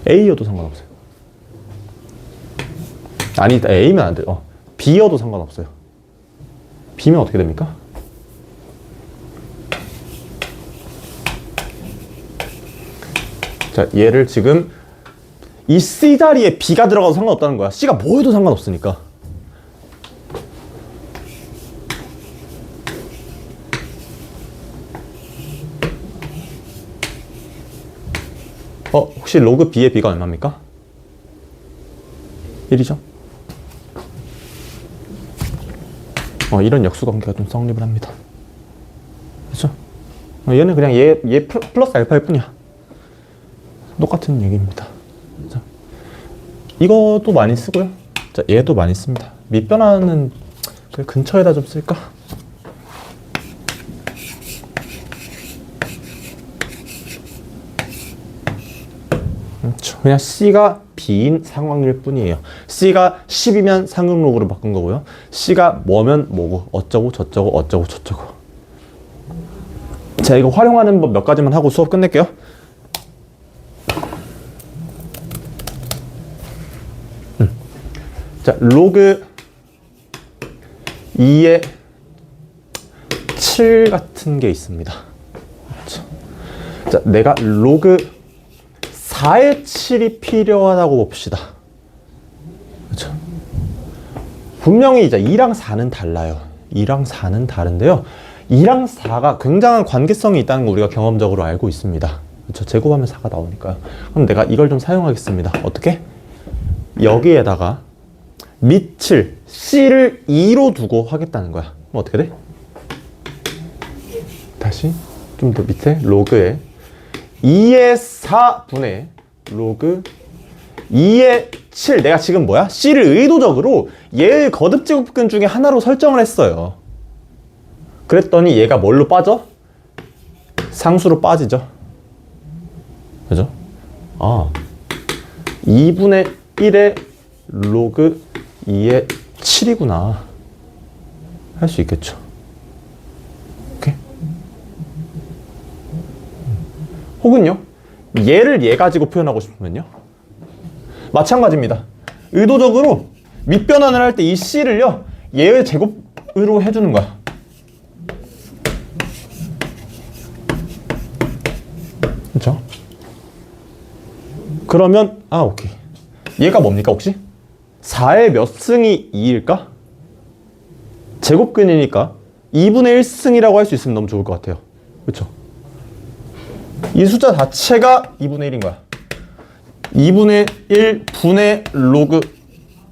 A여도 상관없어요. 아니, A면 안 돼요. B여도 상관없어요. B면 어떻게 됩니까? 자, 얘를 지금 이 C 자리에 B가 들어가도 상관없다는 거야. C가 뭐 해도 상관없으니까. 혹시 로그 b의 b가 얼마입니까? 1이죠? 이런 역수관계가 좀 성립을 합니다. 그렇죠? 얘는 그냥 얘 플러스 알파일 뿐이야. 똑같은 얘기입니다. 자, 이것도 많이 쓰고요. 자, 얘도 많이 씁니다. 밑변화는 그 근처에다 좀 쓸까? 그렇죠. 그냥 C가 B인 상황일 뿐이에요. C가 10이면 상극로그로 바꾼 거고요. C가 뭐면 뭐고 어쩌고 저쩌고 어쩌고 저쩌고. 자, 이거 활용하는 법 몇 가지만 하고 수업 끝낼게요. 자, 로그 2의 7 같은 게 있습니다. 그렇죠. 자, 내가 로그 4의 7이 필요하다고 봅시다. 그렇죠. 분명히 이제 2랑 4는 달라요. 2랑 4는 다른데요. 2랑 4가 굉장한 관계성이 있다는 거 우리가 경험적으로 알고 있습니다. 그렇죠. 제곱하면 4가 나오니까요. 그럼 내가 이걸 좀 사용하겠습니다. 어떻게? 여기에다가 밑을 C를 2로 두고 하겠다는 거야. 그럼 어떻게 돼? 다시 좀 더 밑에 로그에 2의 4분의 로그 2의 7. 내가 지금 뭐야? C를 의도적으로 얘의 거듭제곱근 중에 하나로 설정을 했어요. 그랬더니 얘가 뭘로 빠져? 상수로 빠지죠. 그죠? 2분의 1의 로그 2의 7이구나. 할 수 있겠죠. 오케이? 혹은요, 얘를 얘 가지고 표현하고 싶으면요. 마찬가지입니다. 의도적으로 밑변환을 할 때 이 C를요, 얘의 제곱으로 해주는 거야. 그렇죠? 그러면 오케이. 얘가 뭡니까 혹시? 4의 몇 승이 2일까? 제곱근이니까 2분의 1승이라고 할 수 있으면 너무 좋을 것 같아요. 그렇죠? 이 숫자 자체가 2분의 1인 거야. 2분의 1 분의 로그.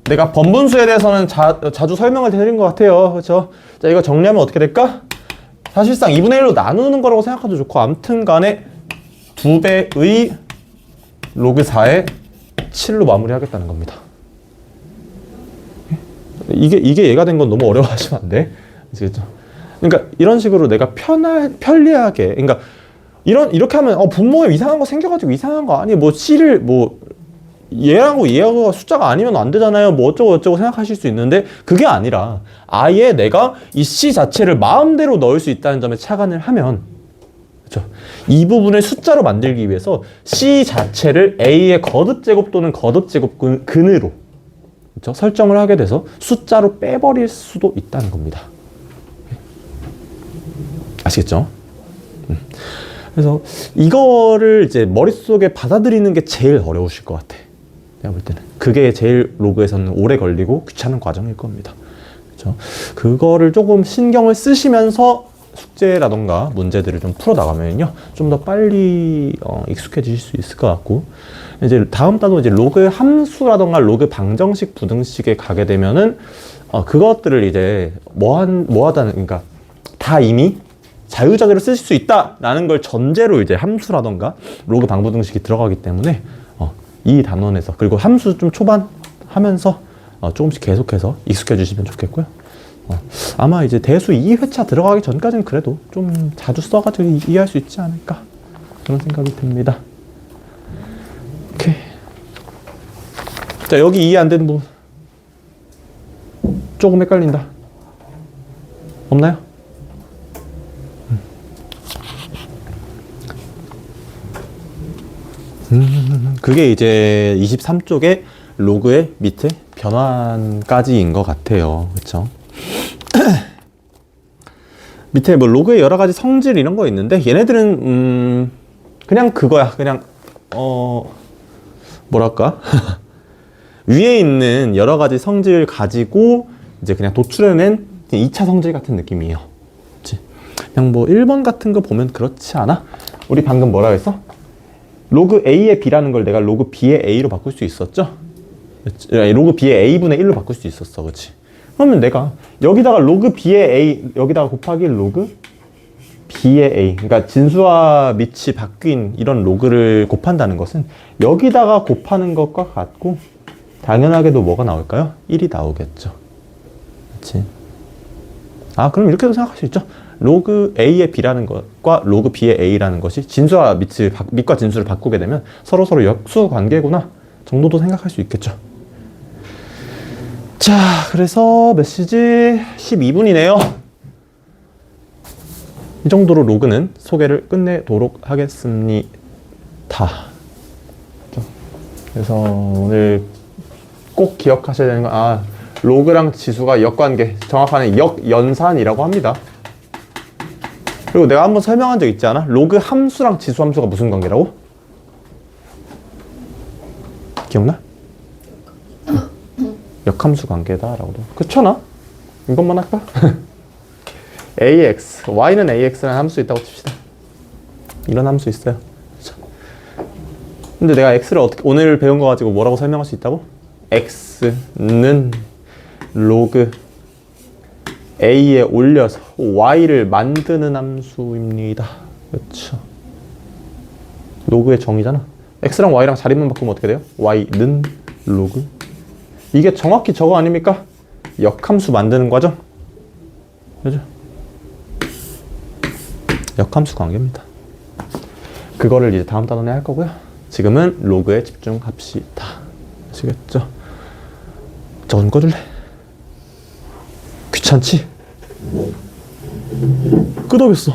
내가 번분수에 대해서는 자주 설명을 드린 것 같아요. 그렇죠? 자, 이거 정리하면 어떻게 될까? 사실상 2분의 1로 나누는 거라고 생각해도 좋고, 아무튼 간에 2배의 로그 4의 7로 마무리하겠다는 겁니다. 이게 얘가 된 건 너무 어려워하시면 안 돼. 아시겠죠? 그러니까 이런 식으로 내가 편리하게, 그러니까 이렇게 하면 분모에 이상한 거 생겨가지고 이상한 거 아니, 뭐 C를 뭐 얘하고 얘하고 숫자가 아니면 안 되잖아요. 뭐 어쩌고 저쩌고 생각하실 수 있는데, 그게 아니라 아예 내가 이 C 자체를 마음대로 넣을 수 있다는 점에 착안을 하면, 그렇죠? 이 부분을 숫자로 만들기 위해서 C 자체를 A의 거듭제곱 또는 거듭제곱근으로, 그렇죠? 설정을 하게 돼서 숫자로 빼버릴 수도 있다는 겁니다. 아시겠죠? 그래서 이거를 이제 머릿속에 받아들이는 게 제일 어려우실 것 같아. 내가 볼 때는. 그게 제일 로그에서는 오래 걸리고 귀찮은 과정일 겁니다. 그렇죠? 그거를 조금 신경을 쓰시면서 숙제라던가 문제들을 좀 풀어나가면요, 좀 더 빨리 익숙해지실 수 있을 것 같고, 이제 다음 달도 이제 로그 함수라던가 로그 방정식, 부등식에 가게 되면은 그것들을 이제 뭐하다는, 그러니까 다 이미 자유자재로 쓰실 수 있다라는 걸 전제로 이제 함수라던가 로그 방부등식이 들어가기 때문에 이 단원에서, 그리고 함수 좀 초반 하면서 조금씩 계속해서 익숙해 주시면 좋겠고요. 아마 이제 대수 2회차 들어가기 전까지는 그래도 좀 자주 써가지고 이해할 수 있지 않을까, 그런 생각이 듭니다. 오케이. 자, 여기 이해 안 되는 부분 조금 헷갈린다. 없나요? 그게 이제 23쪽에 로그의 밑에 변환까지인 것 같아요. 그렇죠? 밑에 뭐 로그의 여러 가지 성질 이런 거 있는데, 얘네들은 그냥 그거야. 그냥 뭐랄까 위에 있는 여러 가지 성질 가지고 이제 그냥 도출해낸 2차 성질 같은 느낌이에요. 그치? 그냥 뭐 1번 같은 거 보면 그렇지 않아? 우리 방금 뭐라 했어? 로그 A의 B라는 걸 내가 로그 B의 A로 바꿀 수 있었죠? 로그 B의 A분의 1로 바꿀 수 있었어. 그치? 그러면 내가 여기다가 로그 B의 A, 여기다가 곱하기 로그 B의 A. 그러니까 진수와 밑이 바뀐 이런 로그를 곱한다는 것은 여기다가 곱하는 것과 같고 당연하게도 뭐가 나올까요? 1이 나오겠죠. 그치? 아, 그럼 이렇게도 생각할 수 있죠. 로그 A의 B라는 것과 로그 B의 A라는 것이 진수와 밑과 진수를 바꾸게 되면 서로 역수 관계구나 정도도 생각할 수 있겠죠. 자, 그래서 메시지 12분이네요. 이 정도로 로그는 소개를 끝내도록 하겠습니다. 그래서 오늘 꼭 기억하셔야 되는 건 로그랑 지수가 역관계, 정확하게 역연산이라고 합니다. 그리고 내가 한번 설명한 적 있지 않아? 로그 함수랑 지수 함수가 무슨 관계라고? 기억나? 역함수 관계다라고도. 그쵸? 이것만 할까? ax, y는 ax라는 함수 있다고 칩시다. 이런 함수 있어요. 그쵸? 근데 내가 x를 오늘 배운 거 가지고 뭐라고 설명할 수 있다고? x는 로그 a에 올려서 y를 만드는 함수입니다. 그렇죠? 로그의 정의잖아. x랑 y랑 자리만 바꾸면 어떻게 돼요? y는 로그. 이게 정확히 저거 아닙니까? 역함수 만드는 과정. 그죠? 역함수 관계입니다. 그거를 이제 다음 단원에 할 거고요. 지금은 로그에 집중합시다. 아시겠죠? 저거 좀 꺼줄래? 귀찮지? 끄덕였어.